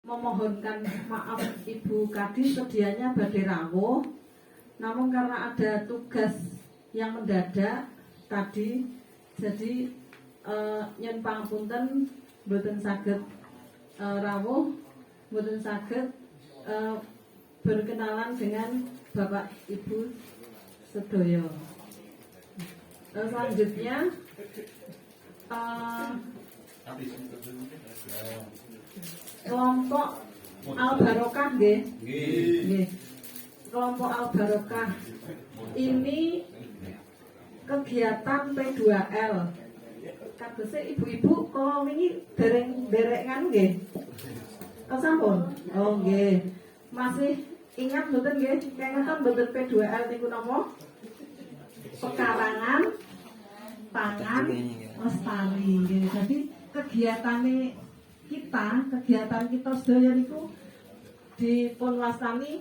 memohonkan maaf Ibu Kadis sedianya badhe rawuh, namun karena ada tugas yang mendadak tadi, jadi nyun pangapunten mboten saged rawuh, mboten saged berkenalan dengan Bapak Ibu sedaya. Selanjutnya kelompok Al Barokah nggih. Nggih. Kelompok Al Barokah ini kegiatan P2L. Kadose ibu-ibu kalau wingi derek-derekan nggih. Sampun? Oh nggih. Masih ingat mboten nggih? Kengeten mboten P2L niku napa? Pekarangan pangan lestari. Jadi kegiatan kita sedaya niku dipun wastani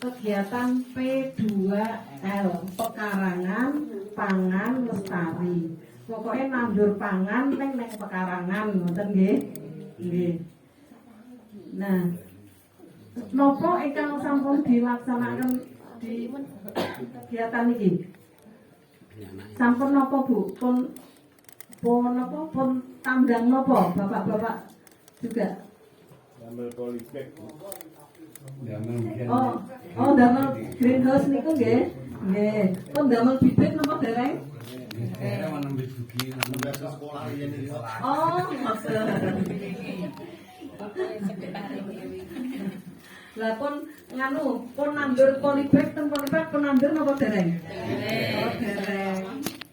kegiatan P2L, pekarangan pangan lestari. Pokoknya nandur pangan neng pekarangan, ngoten nggih. Nggih. Nah, napa ingkang sampun dilaksanakan di kegiatan iki? Sampun napa Bu? Pun tambang napa Bapak-bapak juga? Damel polybag. Oh, damel greenhouse niku nggih. Nggih. Pun damel bibit napa dereng? Oh, lah pun nganu, pun nandur polybag ten polybag pun nandur napa dereng? Oh, dereng.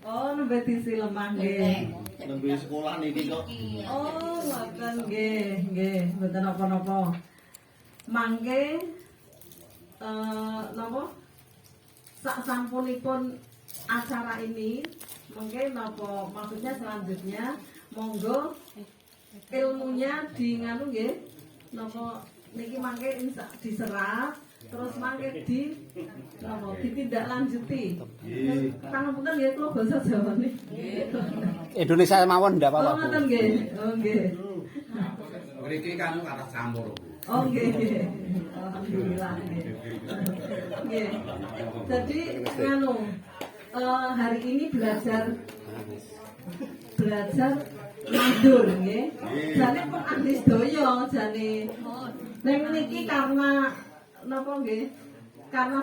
Oh, nembe disilemah nggih. Nembe sekolah niki kok. Oh, ngoten nggih, nggih, mboten napa-napa. Mangke napa? Sak sampunipun acara ini, mungkin napa maksudnya selanjutnya monggo ilmunya di nganu nggih. Napa niki mangke diserap terus mangke ditindaklanjuti. Pangapunten nggih kula basa Jawa niki. Indonesia mawon ndak apa-apa. Oh ngoten nggih. Oh nggih. Mriki kan kathah campur. Oh nggih. Alhamdulillah nggih. Nggih. Jadi nganu hari ini belajar nandur nggih. Jane pun ahli sedaya jane. Ning niki karena napa nggih? Karena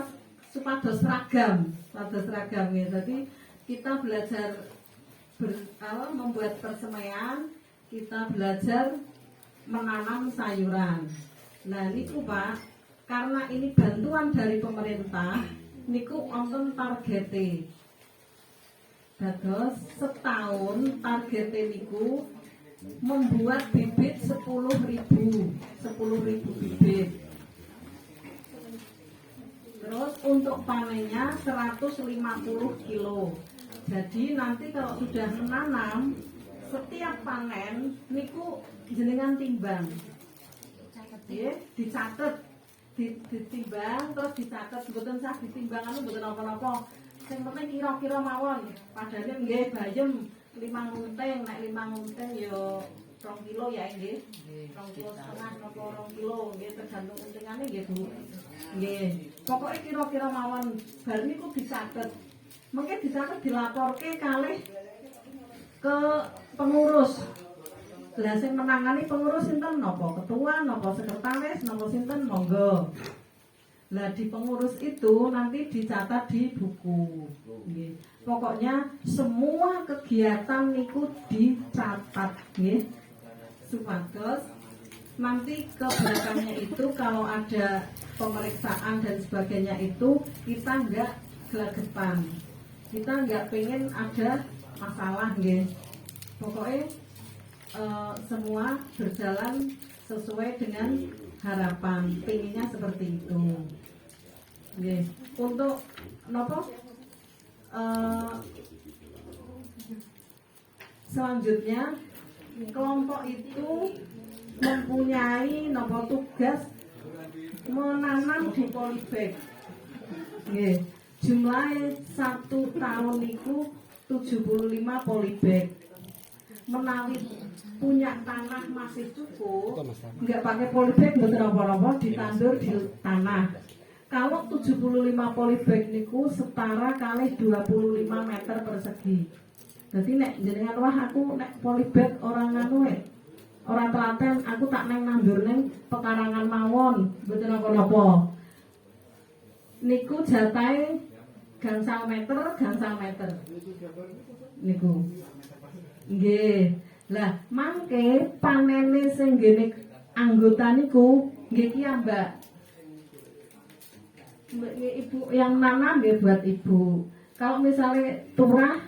supados seragam nggih. Jadi kita belajar membuat persemaian, kita belajar menanam sayuran. Nah niku Pak, karena ini bantuan dari pemerintah, niku wonten targete. Dados setahun targete niku membuat bibit 10.000 bibit. Terus untuk panennya 150 kilo. Jadi nanti kalau sudah menanam, setiap panen niku jenengan timbang. Dicatat, ditimbang terus dicatat, mboten sah ditimbang anu mboten napa-napa. Sing penting kira-kira mawon. Padahal nggih bayem 5 ngunting, nek 5 ngunting ya 2 kilo ya nggih. 2 kilo setengah napa 2 kilo nggih tergantung untingane nggih Bu. Nggih. Pokoke kira-kira mawon bar niku dicatet. Mungkin dicatet dilaporke kalih ke pengurus. Lah sing menangani pengurus sinten napa ketua, napa sekretaris, napa sinten monggo. Lah di pengurus itu nanti dicatat di buku. Nggih. Pokoknya semua kegiatan niku dicatat nggih. Supados nanti ke belakangnya itu kalau ada pemeriksaan dan sebagainya itu kita enggak gelagapan. Kita enggak pengen ada masalah nggih. Pokoknya semua berjalan sesuai dengan harapan, pengennya seperti itu. Nggih. Untuk nopo selanjutnya kelompok itu mempunyai nopo tugas menanam di polybag. Nggih. Jumlah 1 tahun itu 75 polybag. menawi punya tanah masih cukup, nggak pakai polybag betul apa-apa, ditandur di tanah. Kalau 75 polybag niku setara kali 25 meter persegi. Jadi nek jenengan wah aku nek polybag orang anu orang telaten, aku tak neng nandur neng pekarangan mawon, betul apa-apa. Niku jatahe gangsal meter. Niku. Nggih. Lah, mangke panene sing ngene anggota niku nggih ki Mbak. Ibu yang nanam nggih buat ibu. Kalau misalnya turah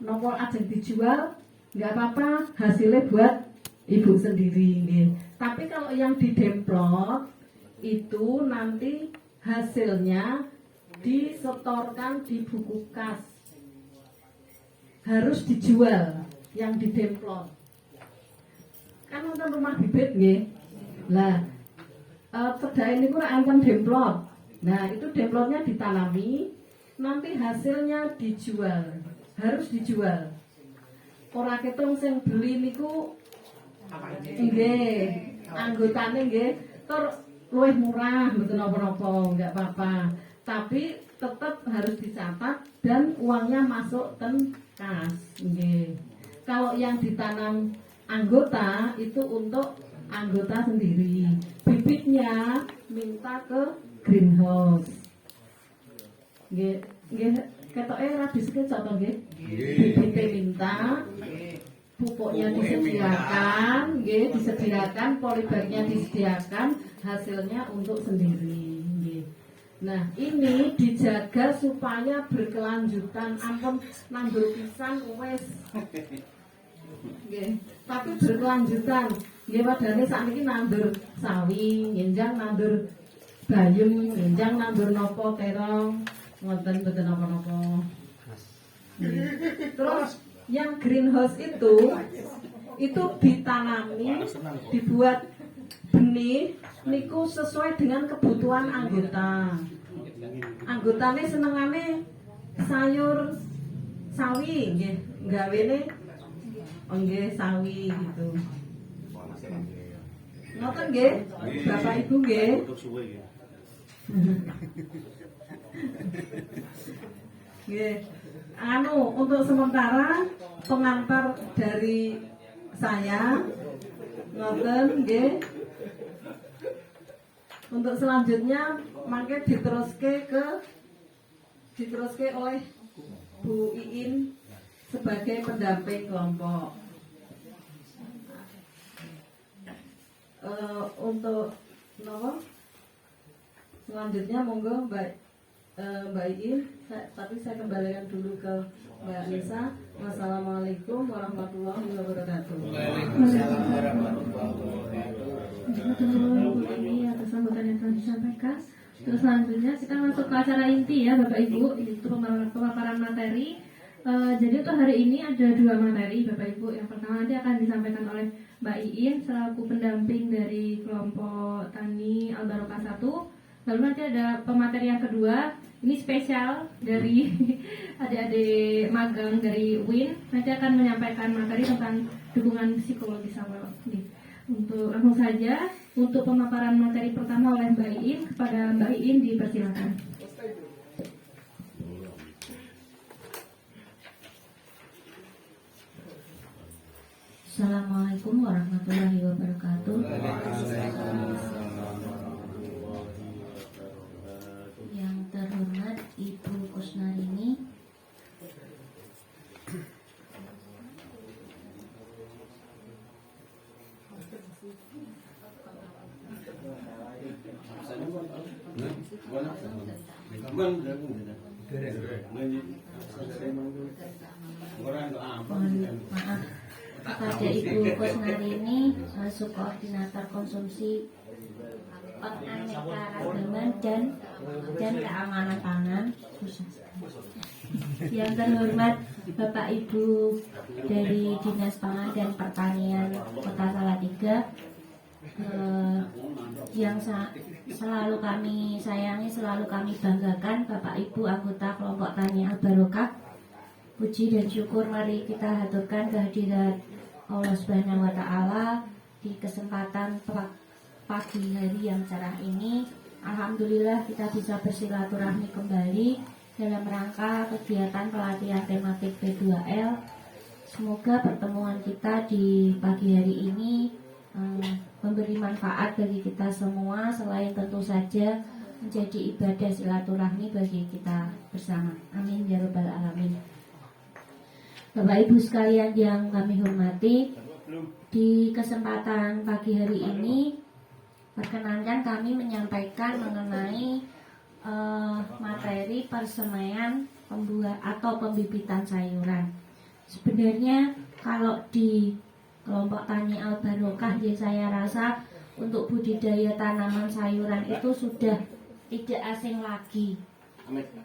nopo ajeng dijual nggak apa-apa, hasilnya buat ibu sendiri nggih. Tapi kalau yang didemplot itu nanti hasilnya disetorkan di buku kas, harus dijual yang didemplot. Kan wonten rumah bibit nggih. Lah pedhae niku ora enten demplot. Nah, itu demplotnya ditanami, nanti hasilnya dijual, harus dijual. Ora ketung sing beli niku nggih, anggotane nggih tur luwih murah, mboten napa-napa, enggak apa-apa. Tapi tetap harus dicatat dan uangnya masuk ten kas. Nggih. Kalau yang ditanam anggota itu untuk anggota sendiri. Bibitnya minta ke greenhouse. Nggih, nggih ketoke ora disekecok to nggih. Bibitnya minta, pupuknya disediakan, nggih, disediakan, polybagnya disediakan, hasilnya untuk sendiri. Nggih. Nah, ini dijaga supaya berkelanjutan. Ampun nandur pisang wis. Nggih, tapi berkelanjutan. Nggih padane sakniki nandur sawi, njenjang nandur bayem, njenjang nandur nopo terong, ngoten mboten napa-napa. Terus yang greenhouse itu ditanami, dibuat benih niku sesuai dengan kebutuhan anggota. Anggotane senengane sayur sawi nggih, gawene nggih sawi gitu. Ngoten nggih, Bapak Ibu nggih. Nggih. Anu untuk sementara pengantar dari saya ngoten nggih. Untuk selanjutnya mangke diteruske oleh Bu Iin sebagai pendamping kelompok. Untuk selanjutnya monggo Mbak Iin, tapi saya kembalikan dulu ke Mbak Nisa. Wassalamualaikum warahmatullahi wabarakatuh. Waalaikumsalam warahmatullahi wabarakatuh. Untuk ini atas sambutan yang telah disampaikan. Terus selanjutnya kita masuk ke acara inti ya Bapak Ibu, itu pemaparan materi. Jadi untuk hari ini ada 2 materi Bapak Ibu. Yang pertama nanti akan disampaikan oleh Mbak Iin selaku pendamping dari kelompok Tani Al-Barokah 1. Lalu nanti ada pemateri yang kedua, ini spesial dari adik-adik magang dari UIN. Nanti akan menyampaikan materi tentang dukungan psikologis awal. Untuk langsung saja, untuk pemaparan materi pertama oleh Mbak Iin, kepada Mbak Iin dipersilakan. Assalamualaikum warahmatullahi wabarakatuh. Yang terhormat Ibu Kusnarini, mohon maaf kepada Ibu Kusnarini, subkoordinator konsumsi aneka ragaman dan keamanan pangan. Yang terhormat Bapak Ibu dari Dinas Pangan dan Pertanian Kota Salatiga, yang selalu kami sayangi, selalu kami banggakan, Bapak Ibu anggota kelompok Tani Al-Barokah. Puji dan syukur mari kita haturkan kehadirat Allah Subhanahu wa taala di kesempatan pagi hari yang cerah ini. Alhamdulillah kita bisa bersilaturahmi kembali dalam rangka kegiatan pelatihan tematik P2L. Semoga pertemuan kita di pagi hari ini memberi manfaat bagi kita semua, selain tentu saja menjadi ibadah silaturahmi bagi kita bersama. Amin ya rabbal alamin. Bapak Ibu sekalian yang kami hormati, di kesempatan pagi hari ini perkenankan kami menyampaikan mengenai materi persemaian atau pembibitan sayuran. Sebenarnya kalau di kelompok tani Al Barokah ya, saya rasa untuk budidaya tanaman sayuran itu sudah tidak asing lagi.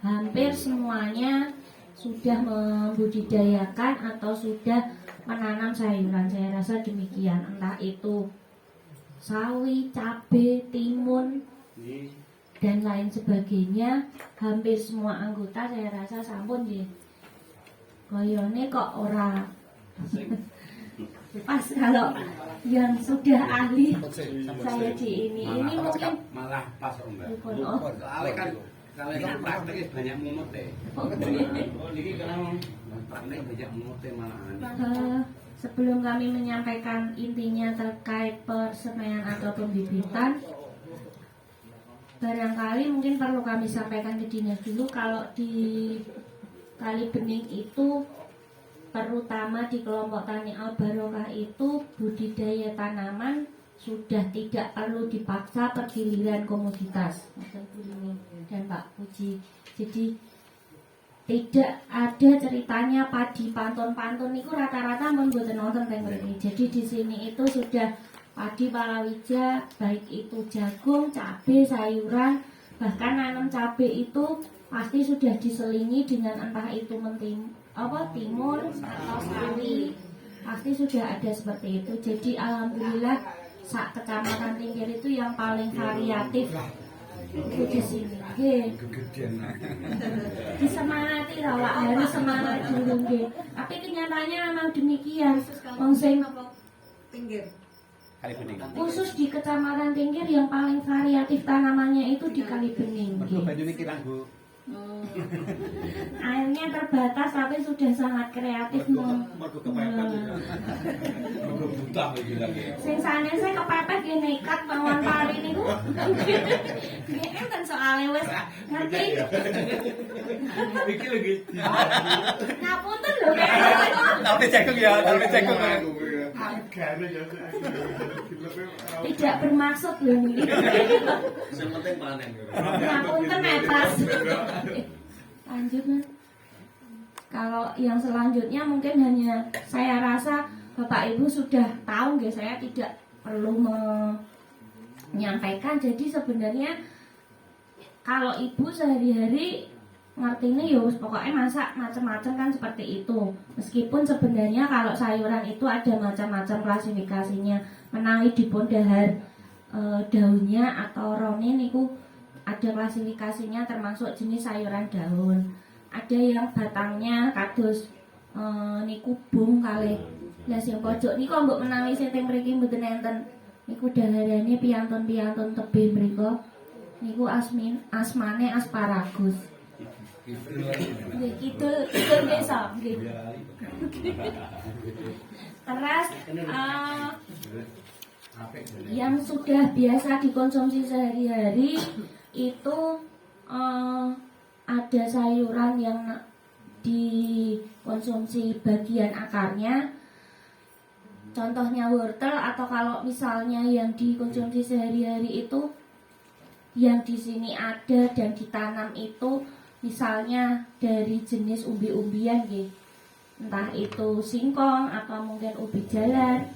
Hampir semuanya sudah membudidayakan atau sudah menanam sayuran. Saya rasa demikian, entah itu sawi, cabai, timun dan lain sebagainya. Hampir semua anggota saya rasa sampun nggih. Koyone kok ora pas kalau yang sudah ahli saya di ini mungkin malah pas Mbak. Oh. Soalnya kan prakteknya banyak munut deh. Oh ini kan praktek banyak munut deh malah. Sebelum kami menyampaikan intinya terkait persemaian atau pembibitan, barangkali mungkin perlu kami sampaikan ke dinas dulu. Kalau di Kali Bening itu, terutama di kelompok tani Al Barokah itu, budidaya tanaman sudah tidak perlu dipaksa pergiliran komoditas, dan Pak Puji. Jadi tidak ada ceritanya padi pantun-pantun itu rata-rata mboten nonton teng mriki. Jadi di sini itu sudah padi palawija, baik itu jagung, cabai, sayuran, bahkan nanam cabai itu pasti sudah diselingi dengan entah itu timun atau sawi, pasti sudah ada seperti itu. Jadi alhamdulillah sak kecamatan Tingkir itu yang paling variatif itu di sini. Disemangati lah, Wak, harus semangat dulu nggih. Tapi kenyataannya memang demikian. Wong sing khusus di kecamatan Tingkir yang paling variatif tanamannya itu di Kali Bening. Airnya terbatas tapi sudah sangat kreatif. Sing sanese kepepet ya nekat mawon pari niku. Nggih enten soalé wis ngerti. Iki lagi. Ngapunten lho. Tapi jagung ya, tapi jagung. Tidak bermaksud lho niki. Yang penting panen. Ngapunten Mas. Lanjut Mas. Kalau yang selanjutnya mungkin hanya saya rasa Bapak Ibu sudah tahu nggih, saya tidak perlu menyampaikan. Jadi sebenarnya kalau Ibu sehari-hari ngertinya ya pokoknya masak macam-macam kan seperti itu. Meskipun sebenarnya kalau sayuran itu ada macam-macam klasifikasinya. Menawi dipun dahar daunnya atau rone niku ada klasifikasinya, termasuk jenis sayuran daun. Ada yang batangnya kados niku bung kalih. Lah sing pojok niku mbok menawi sing teng mriki mboten enten. Niku daharane piantun-piantun tebih mriku. Niku asmane asparagus. Nggih, kidul desa nggih. Terus yang sudah biasa dikonsumsi sehari-hari itu ada sayuran yang dikonsumsi bagian akarnya. Contohnya wortel, atau kalau misalnya yang dikonsumsi sehari-hari itu yang di sini ada dan ditanam itu misalnya dari jenis umbi-umbian nggih. Entah itu singkong atau mungkin ubi jalar.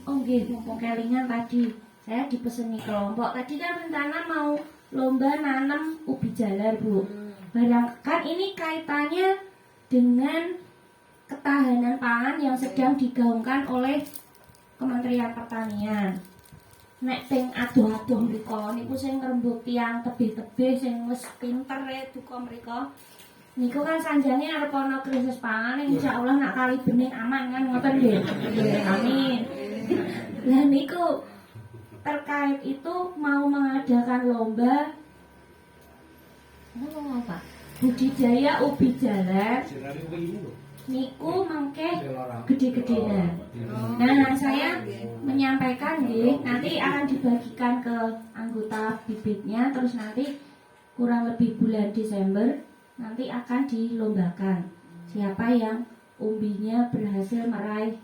Oh nggih, mumpung kelingan tadi saya dipeseni kelompok. Tadi kan rencana mau lomba nanam ubi jalar, Bu. Barangkan ini kaitannya dengan ketahanan pangan yang sedang digaungkan oleh Kementerian Pertanian. Nek ping adoh-adoh mriko niku sing ngrembug tiyang tebih-tebih sing wis pinter duka mriko Niku kan sanjane arep ana krisis pangan, insyaallah nak kali bening aman kan ngoten nggih. Nggih, amin. Lah niku terkait itu mau mengadakan lomba apa? Budidaya ubi jalar. Niku mangke gede-gedean. Nah, saya menyampaikan nggih, nanti akan dibagikan ke anggota bibitnya, terus nanti kurang lebih bulan Desember nanti akan dilombakan. Siapa yang umbinya berhasil meraih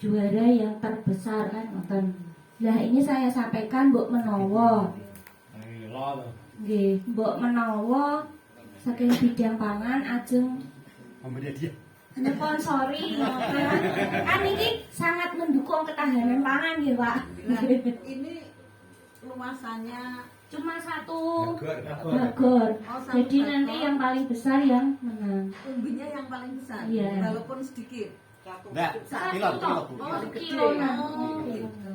juara yang terbesar kan ngoten. Lah ini saya sampaikan Mbok menawa. Nggih, Mbok menawa saking bidang pangan ajeng sponsori kan ini sangat mendukung ketahanan pangan ya Pak. Nah, ini luasannya Cuma satu bagor. Oh, satu Jadi bagor. nanti yang paling besar yang menang. umbinya yang paling besar, Iya. walaupun sedikit. Enggak, pilot, pilot. Oh, Kilo. Oh, gitu.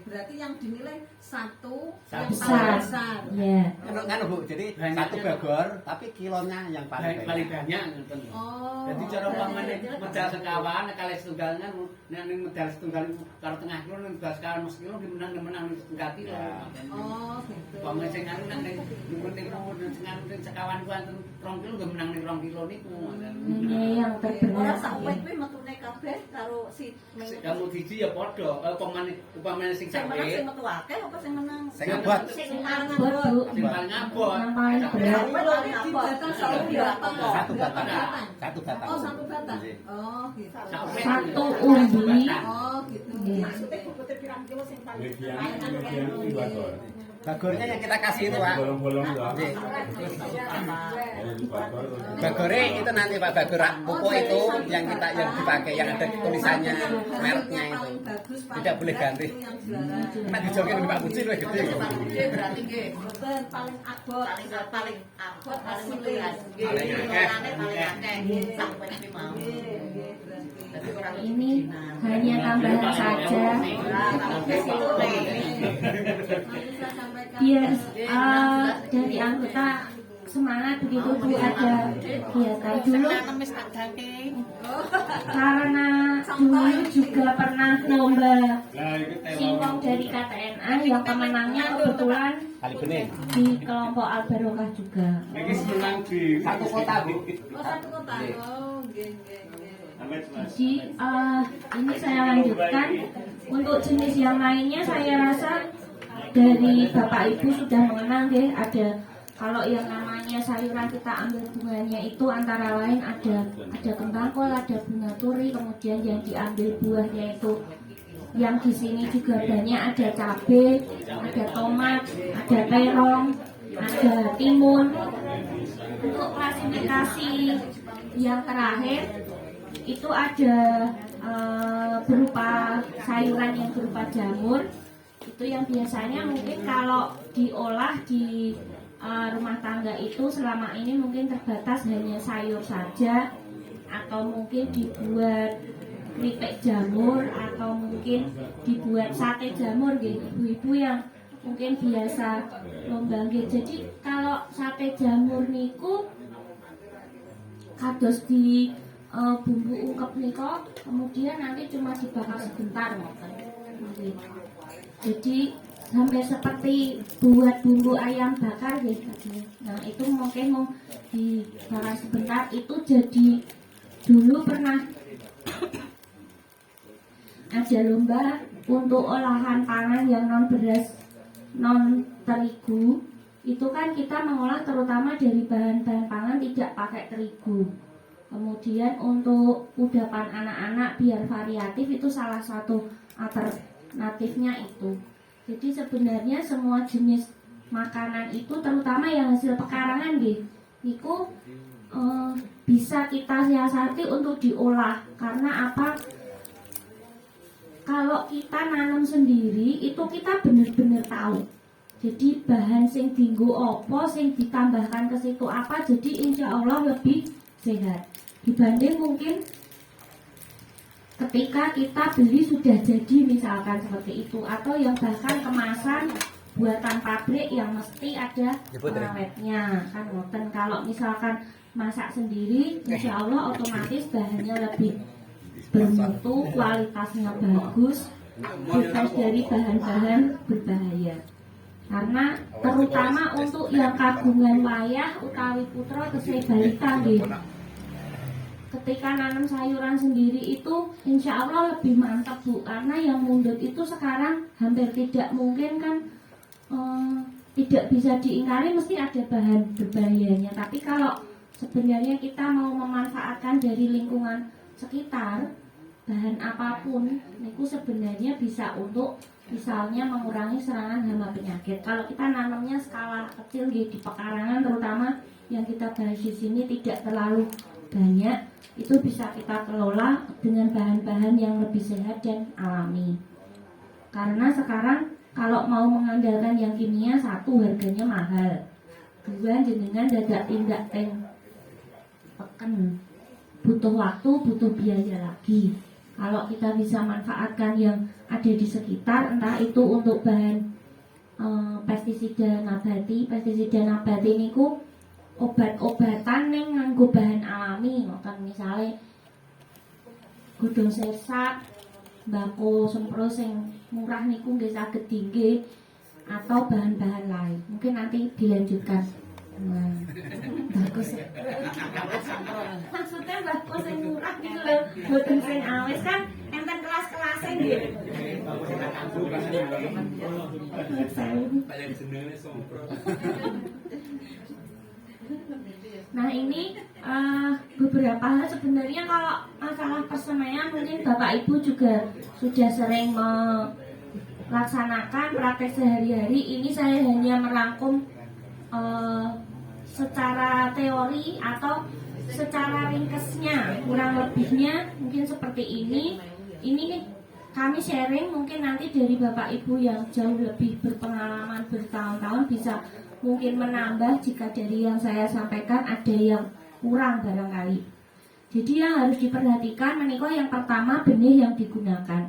Berarti yang dinilai satu yang Satu. paling Besar. besar. Iya. Kan Bu, jadi satu bagor tapi kilonya yang paling paling banyak. banyak ngoten. Oh. Jadi cara pamane medal sekawan kali setunggal kan nek ning medal setunggal karo tengah kilo ning medal sekawan mesti kilo dimenang ning setengah kilo. Oh, gitu. Pamane sing anu nang ning nomor sing anu ning sekawan ku anten 2 kilo ge menang ning 2 kilo niku. Ini yang Ora terberat. sak wit kuwi metune kabeh karo si Kamu siji ya padha, upamane sing sing menang sawit sing metu akeh apa sing menang? Sing abot. Sing paling Buat Bu. sing paling abot. Yang paling berat. Satu batang. Satu batang. Oh, satu batang. Oh, gitu. Satu umbi. Oh, gitu. Iya. Maksudnya bobotnya pirang kilo sing paling Median itu bagor. Bagornya yang kita kasih itu Pak. Bolong-bolong ya. Oke. Jadi bagor. Bagore itu nanti Pak, bagor pupuk itu yang kita yang dipakai yang ada tulisannya mereknya itu. Tidak boleh ganti. Nek dijokin Pak Puji luwih gede. berarti nggih. Betul, paling abot, paling abot hasilnya. Paling akeh. Paling akeh. Sampai nanti mau. Ini hanya tambahan saja. Biar dari anggota semangat begitu Bu ada kegiatan dulu karena dulu juga pernah lomba singkong dari KTNA yang pemenangnya kebetulan Kali bening. di kelompok Al-Barokah juga. Satu kota Bu. Oh, satu kota. Oh, nggih, nggih, nggih. Jadi ini saya lanjutkan untuk jenis yang lainnya saya rasa dari Bapak Ibu sudah mengenal deh ada kalau yang namanya sayuran kita ambil bunganya itu antara lain ada kembang kol, ada bunga turi, kemudian yang diambil buahnya itu yang di sini juga banyak ada cabai, ada tomat, ada terong, ada timun. Untuk klasifikasi yang terakhir itu ada berupa sayuran yang berupa jamur itu yang biasanya mungkin kalau diolah di rumah tangga itu selama ini mungkin terbatas hanya sayur saja atau mungkin dibuat keripik jamur atau mungkin dibuat sate jamur gitu ibu-ibu yang mungkin biasa lomba nggih. Jadi kalau sate jamur niku kados di bumbu ungkep niko kemudian nanti cuma dibakar sebentar ngoten. Jadi sampai seperti buat bumbu ayam bakar gitu. Nah itu mungkin mau dibakar sebentar itu jadi dulu pernah ada lomba untuk olahan pangan yang non beras non terigu itu kan kita mengolah terutama dari bahan-bahan pangan tidak pakai terigu. Kemudian untuk kudapan anak-anak biar variatif itu salah satu alternatifnya itu. Jadi sebenarnya semua jenis makanan itu terutama yang hasil pekarangan itu bisa kita siasati untuk diolah karena apa? Kalau kita nanam sendiri itu kita benar-benar tahu. Jadi bahan sing dinggo opo, sing ditambahkan ke situ apa, jadi insya Allah lebih sehat dibanding mungkin ketika kita beli sudah jadi misalkan seperti itu atau yang bahkan kemasan buatan pabrik yang mesti ada pengawetnya kan ngoten. Kalau misalkan masak sendiri, insya Allah otomatis bahannya lebih bermutu, kualitasnya bagus, bebas dari bahan-bahan berbahaya. Karena terutama untuk yang kagungan wayah utawi putra tesih balita nggih. Ketika nanam sayuran sendiri itu insya Allah lebih mantap Bu, karena yang mundut itu sekarang hampir tidak mungkin kan, tidak bisa diingkari mesti ada bahan berbahayanya. Tapi kalau sebenarnya kita mau memanfaatkan dari lingkungan sekitar, bahan apapun itu sebenarnya bisa untuk misalnya mengurangi serangan hama penyakit. Kalau kita nanamnya skala kecil di pekarangan terutama yang kita bahas di sini tidak terlalu banyak, itu bisa kita kelola dengan bahan-bahan yang lebih sehat dan alami. Karena sekarang kalau mau mengandalkan yang kimia, satu harganya mahal, dua jenengan dadak tindak peken, butuh waktu, butuh biaya lagi. Kalau kita bisa manfaatkan yang ada di sekitar, entah itu untuk bahan pestisida nabati niku obat-obatan ning nganggo bahan alami, ngoten misale godhong sesak, mbako sempro sing murah niku nggih saged tinggi atau bahan-bahan lain. Mungkin nanti dilanjutkan. Nah, bagus. Maksudnya bagus yang murah gitu loh, boten sing awis kan enten kelas-kelasnya nggih. Nah ini beberapa hal sebenarnya kalau masalah persemaian mungkin Bapak Ibu juga sudah sering melaksanakan praktek sehari-hari. Ini saya hanya merangkum secara teori atau secara ringkesnya, kurang lebihnya mungkin seperti ini. Ini kami sharing, mungkin nanti dari Bapak Ibu yang jauh lebih berpengalaman bertahun-tahun bisa mungkin menambah jika dari yang saya sampaikan ada yang kurang barangkali. Jadi yang harus diperhatikan menikah yang pertama benih yang digunakan.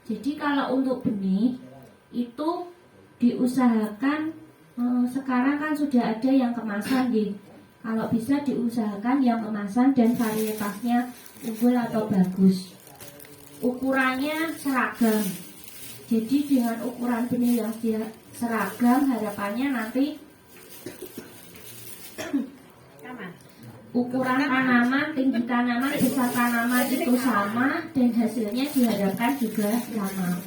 Jadi kalau untuk benih itu diusahakan sekarang kan sudah ada yang kemasan nih. Kalau bisa diusahakan yang kemasan dan varietasnya unggul atau bagus. Ukurannya seragam. Jadi dengan ukuran benih yang seragam harapannya nanti ukuran tanaman, tinggi tanaman, besar tanaman itu sama dan hasilnya diharapkan juga sama.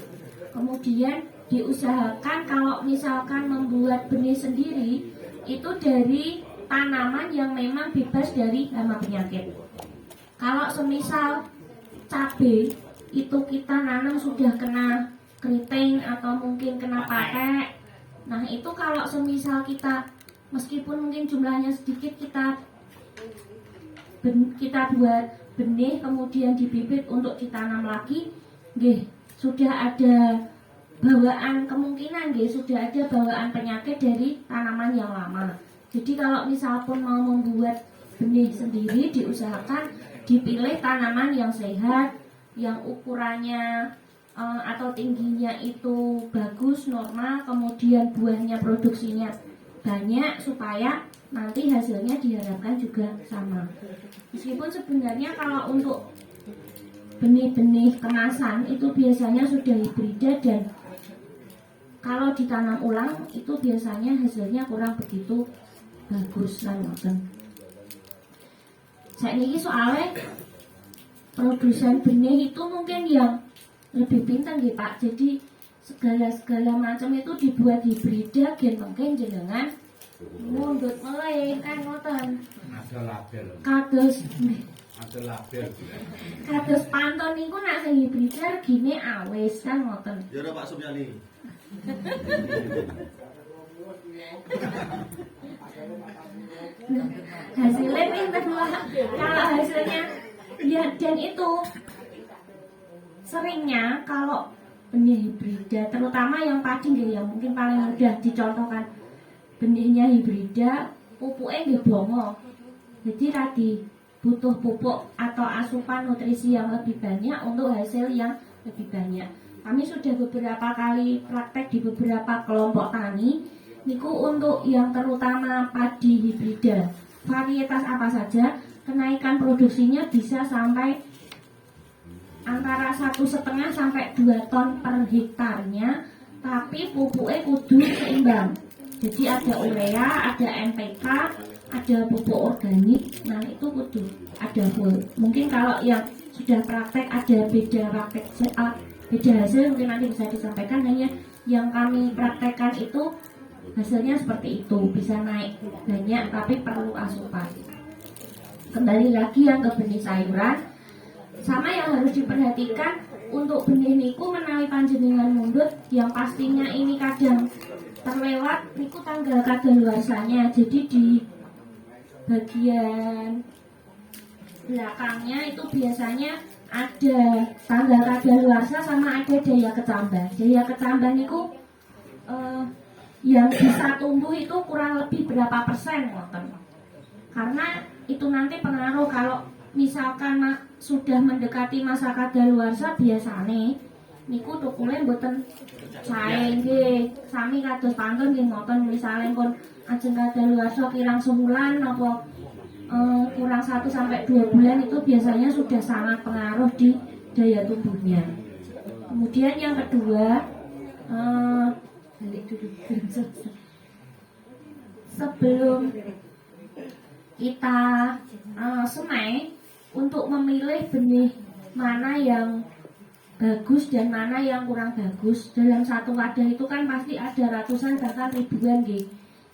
Kemudian diusahakan kalau misalkan membuat benih sendiri itu dari tanaman yang memang bebas dari hama penyakit. Kalau semisal cabai itu kita nanam sudah kena keriting atau mungkin kena patek, nah itu kalau semisal kita meskipun mungkin jumlahnya sedikit kita buat benih kemudian dibibit untuk ditanam lagi, sudah ada bawaan kemungkinan sudah ada bawaan penyakit dari tanaman yang lama. Jadi kalau misal pun mau membuat benih sendiri diusahakan dipilih tanaman yang sehat, yang ukurannya atau tingginya itu bagus, normal, kemudian buahnya produksinya banyak supaya nanti hasilnya diharapkan juga sama. Meskipun sebenarnya kalau untuk benih-benih kemasan itu biasanya sudah hibrida dan kalau ditanam ulang itu biasanya hasilnya kurang begitu bagus kan. Saya ini soalnya produsen benih itu mungkin yang lebih pintar Pak. Jadi segala macam itu dibuat hibrida gen mungkin jenengan mundut meleh kan ngoten. Ada label. Ada label. Kados pantun niku nek sing hibrida regine awis kan ngoten. Ya Pak Suryani. Hasilnya pinter lah. Kalau hasilnya ya, dan itu seringnya kalau benih hibrida terutama yang padi yang mungkin paling mudah dicontohkan, benihnya hibrida pupuknya nggih bongo. Jadi tadi butuh pupuk atau asupan nutrisi yang lebih banyak untuk hasil yang lebih banyak. Kami sudah beberapa kali praktek di beberapa kelompok tani. Niku untuk yang terutama padi hibrida, varietas apa saja, kenaikan produksinya bisa sampai antara 1,5 sampai 2 ton per hektarnya, tapi pupuknya kudu seimbang. Jadi ada urea, ada NPK, ada pupuk organik, nah itu kudu ada full. Mungkin kalau yang sudah praktek ada beda hasil, mungkin nanti bisa disampaikan. Hanya yang kami praktekkan itu hasilnya seperti itu, bisa naik banyak tapi perlu asupan. Kembali lagi yang ke benih sayuran, sama yang harus diperhatikan untuk benih niku menawi panjenengan mundut, yang pastinya ini kadang terlewat niku tanggal kadaluarsanya. Jadi di bagian belakangnya itu biasanya ada tanggal kadaluarsa sama ada daya kecambah. Daya kecambah niku yang bisa tumbuh itu kurang lebih berapa persen, ngoten. Karena itu nanti pengaruh. Kalau misalkan sudah mendekati masa kadaluarsa, biasane niku tukule mboten sae nggih, sami kados pantun nggih ngoten. Misale pun ajeng kadaluarsa kirang sebulan apa kurang 1 sampai 2 bulan, itu biasanya sudah sangat pengaruh di daya tumbuhnya. Kemudian yang kedua, balik dulu sebelum kita semai, untuk memilih benih mana yang bagus dan mana yang kurang bagus. Dalam satu wadah itu kan pasti ada ratusan bahkan ribuan nggih.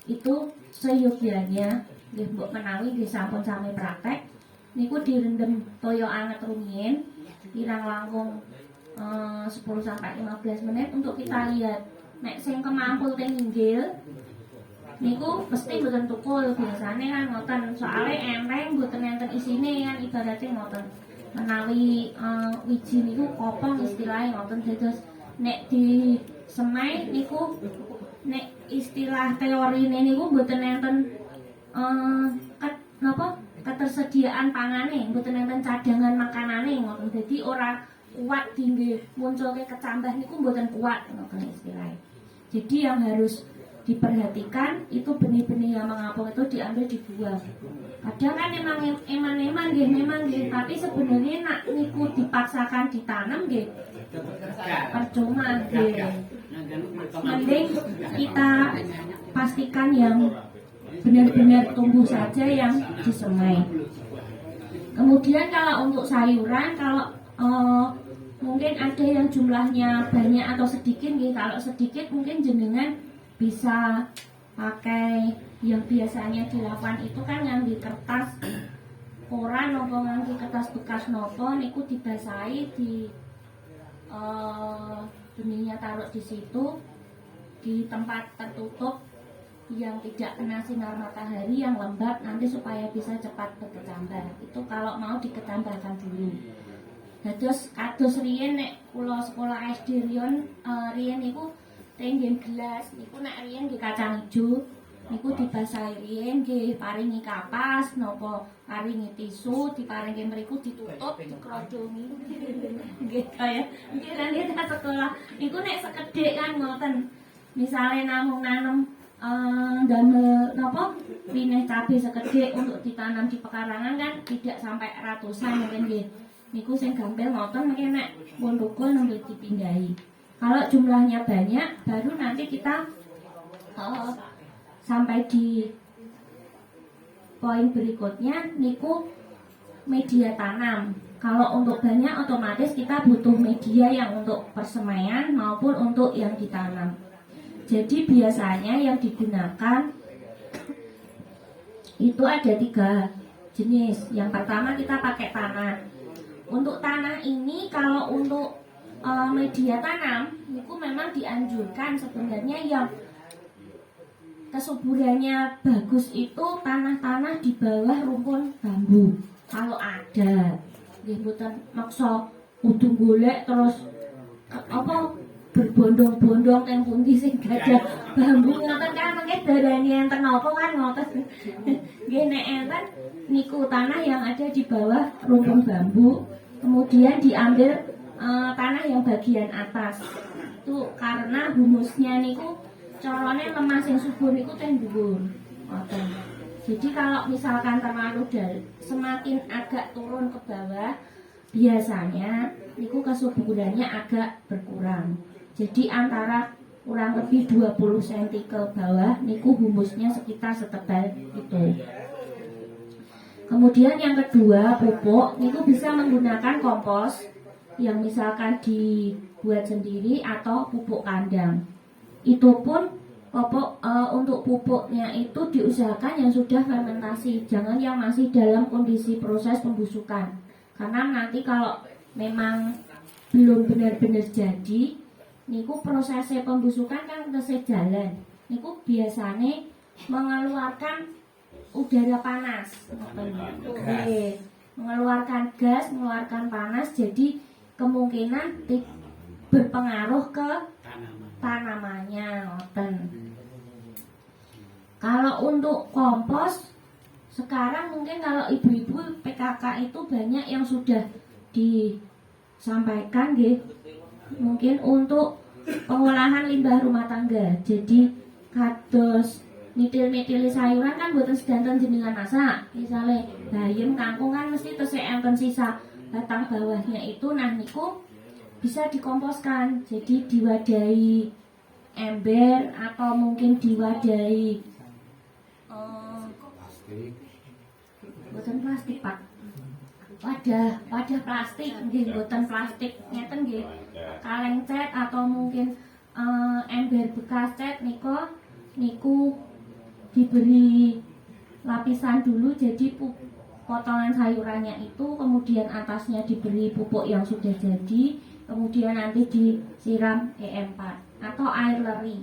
Itu seyogyanya nggih mbok menawi nggih sampun sami praktek niku direndam toyo anget rumiyin kirang langkung 10 sampai 15 menit untuk kita lihat. Nek sing kemampul teng inggil niku mesti mboten tukul, biasane kan ngoten. Soale enteng mboten enten isine kan, ibaratnya ngoten. Menawi wiji niku kopong istilahnya ngoten. Dados nek di semai niku, nek istilah teorine niku mboten enten ketersediaan pangane, mboten enten cadangan makanane ngoten. Dadi ora kuat tinggi munculke kecambah niku mboten kuat ngoten istilahnya. Jadi yang harus diperhatikan itu benih-benih yang mengapung itu diambil dibuang. Kadang kan eman nggih, tapi sebenarnya nak niku dipaksakan ditanam nggih percuma nggih. Mending kita pastikan yang benar-benar tumbuh saja yang disemai. Kemudian kalau untuk sayuran, kalau mungkin ada yang jumlahnya banyak atau sedikit nggih. Kalau sedikit mungkin jenengan bisa pakai yang biasanya dilakukan itu kan ngambil kertas koran nopo, ngambil kertas bekas nopo niku dibasahi, di benihnya taruh di situ di tempat tertutup yang tidak kena sinar matahari, yang lembab, nanti supaya bisa cepat berkecambah. Itu kalau mau dikecambahkan dulu. Dados kados riyen nek kula sekolah SD riyen niku tenggen gelas niku nek riyen nggih kacang ijo niku dibasahi riyen nggih, paringi kapas napa paringi tisu, diparingi mriku ditutup dikrodongi nggih kaya nggih lan sekolah niku nek sekedhik kan ngoten. Misale namung nanem damel napa pineh cabe sekedhik untuk ditanam di pekarangan kan tidak sampai ratusan mungkin nggih. Niku sing gampil ngoten mungkin nek pun tukul nambah dipindahi. Kalau jumlahnya banyak, baru nanti kita sampai di poin berikutnya niku media tanam. Kalau untuk banyak otomatis kita butuh media yang untuk persemaian maupun untuk yang ditanam. Jadi biasanya yang digunakan itu ada 3 jenis. Yang pertama kita pakai tanah. Untuk tanah ini kalau untuk media tanam itu memang dianjurkan sebenarnya yang kesuburannya bagus itu tanah-tanah di bawah rumpun bambu kalau ada. Nggih mboten maksa kudu golek terus apa berbondong-bondong teng pundi sing gadah bambu ngoten kan mengke darani enten napa kan ngoten. Nggih nek enten niku tanah yang ada di bawah rumpun bambu, kemudian diambil tanah yang bagian atas. Itu karena humusnya niku corone lemah sing subur niku teng dhuwur. Ngoten. Jadi kalau misalkan terlalu semakin agak turun ke bawah, biasanya niku kesuburannya agak berkurang. Jadi antara kurang lebih 20 cm ke bawah niku humusnya sekitar setebal itu. Kemudian yang kedua, pupuk niku bisa menggunakan kompos yang misalkan dibuat sendiri atau pupuk kandang. Itu pun untuk pupuknya itu diusahakan yang sudah fermentasi, jangan yang masih dalam kondisi proses pembusukan. Karena nanti kalau memang belum benar-benar jadi, niku prosesnya pembusukan kan tesih jalan. Niku biasanya mengeluarkan udara panas, mengeluarkan gas, mengeluarkan panas, jadi kemungkinan berpengaruh ke tanamannya, ngoten. Kalau untuk kompos sekarang mungkin kalau ibu-ibu PKK itu banyak yang sudah disampaikan nggih. Mungkin untuk pengolahan limbah rumah tangga. Jadi kados nitil-nitili sayuran kan boten sedanten jenengan masak. Misalnya bayem kangkung kan mesti tesih enten sisa batang bawahnya itu, nah niku bisa dikomposkan. Jadi diwadahi ember atau mungkin diwadahi boten plastik Pak, wadah plastik nggih, boten plastik ngeten nggih, kaleng cat atau mungkin ember bekas cat niku diberi lapisan dulu, jadi potongan sayurannya itu kemudian atasnya diberi pupuk yang sudah jadi, kemudian nanti disiram EM4 atau air leri.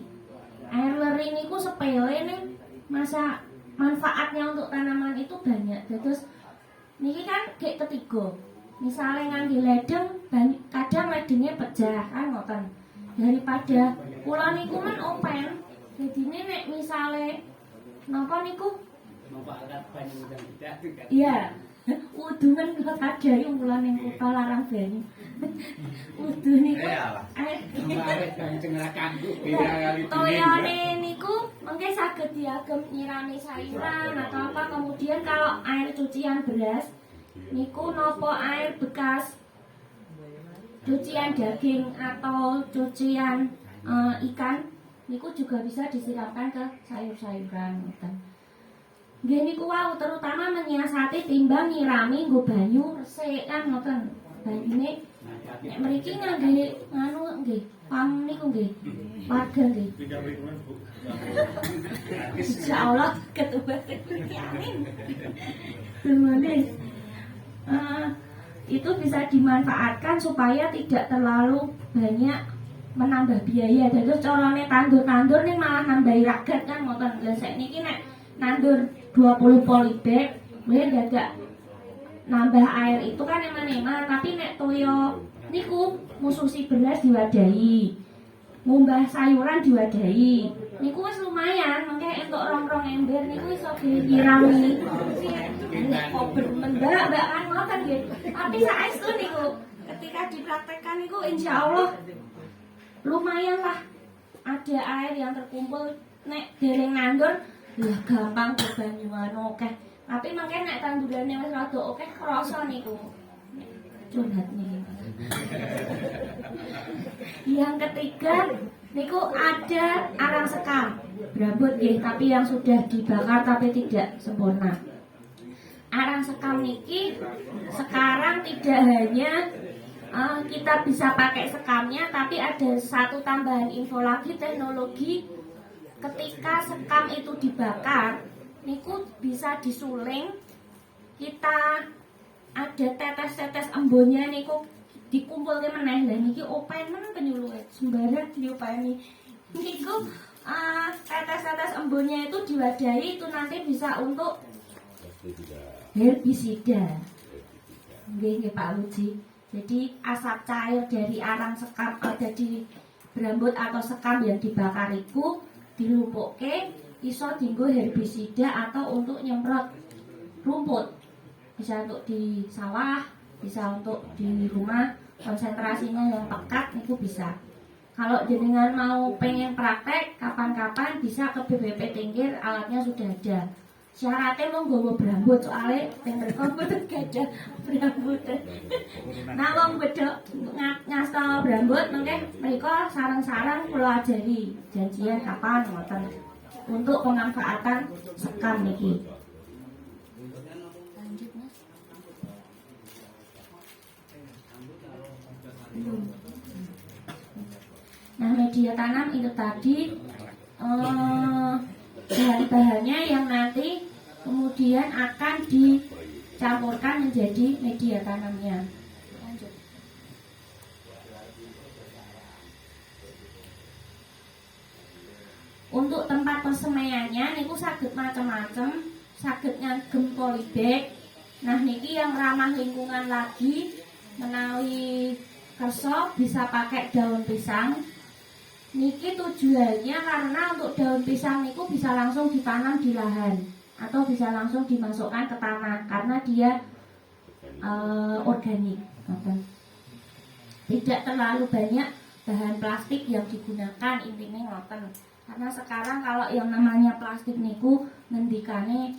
Air leri niku sepele nih, masa manfaatnya untuk tanaman itu banyak. Terus niki kan kayak ketiga, misalnya ngangge ledeng, kadang ledengnya pecah kan ngoten. Daripada kula niku men open, jadi nek misalnya napa niku iya, udungan kok ada yang kula ning kota larang banyu. Udu niku toyone niku mengke saged diagem nyirami sayuran atau apa. Kemudian kalau air cucian beras niku nopo air bekas cucian daging atau cucian ikan niku juga bisa disiramkan ke sayur-sayuran. Nggih niku wau terutama menyiasati timbang nyirami nggo banyu resik kan ngoten. Banyune nek mriki ngangge nganu nggih, pam niku nggih. Warga nggih. Insyaallah ketua amin. Kemudian itu bisa dimanfaatkan supaya tidak terlalu banyak menambah biaya. Terus carane tandur-tandur nih malah nambahi ragat kan ngoten. Lah saiki nek nandur 20 polybag, mungkin gak nambah air itu kan eman-eman. Tapi nek toyo niku mususi beras diwadahi, ngumbah sayuran diwadahi, niku wis lumayan. Mengke entuk rong-rong ember niku iso dirami. Kober mendak mbak kan ngoten nggih. Tapi saestu niku ketika dipraktekkan niku insyaallah lumayan lah, ada air yang terkumpul. Nek dereng nandur lah gampang kebanyakan oke. Tapi mungkin nek tandurane wis rada oke krasa niku. Curhat nih. Yang ketiga niku ada arang sekam. Berambut nggih, tapi yang sudah dibakar tapi tidak sempurna. Arang sekam niki sekarang tidak hanya kita bisa pakai sekamnya, tapi ada satu tambahan info lagi, teknologi. Ketika sekam itu dibakar, niku bisa disuling. Kita ada tetes-tetes embunnya niku dikumpulke meneh. Lah niki open men penyuluhe, sembarang diopeni. Niku tetes-tetes embunnya itu diwadahi, itu nanti bisa untuk herbisida. Nggih Pak Luji. Jadi asap cair dari arang sekam dari berambut atau sekam yang dibakar itu dilumpukke, iso dienggo herbisida atau untuk nyemprot rumput. Bisa untuk di sawah, bisa untuk di rumah, konsentrasinya yang pekat niku bisa. Kalau jenengan mau pengen praktek kapan-kapan bisa ke BPP Tingkir, alatnya sudah ada. Syaratnya mau nggawa brambut soalnya teng mriko mboten gadah brambut. Nah wong bedok ngasta brambut mengke mriko sareng-sareng kula ajari janjian kapan ngoten untuk pemanfaatan sekam niki. Lanjut Mas. Nah media tanam itu tadi bahan-bahannya yang nanti kemudian akan dicampurkan menjadi media tanamnya. Lanjut. Untuk tempat persemaiannya niku saged macam-macam, saged ngagem polybag. Nah niki yang ramah lingkungan lagi, menawi kerso bisa pakai daun pisang. Niki tujuannya karena untuk daun pisang niku bisa langsung ditanam di lahan atau bisa langsung dimasukkan ke tanah karena dia organik. Tidak terlalu banyak bahan plastik yang digunakan, intinya ngoten. Karena sekarang kalau yang namanya plastik niku ngendikane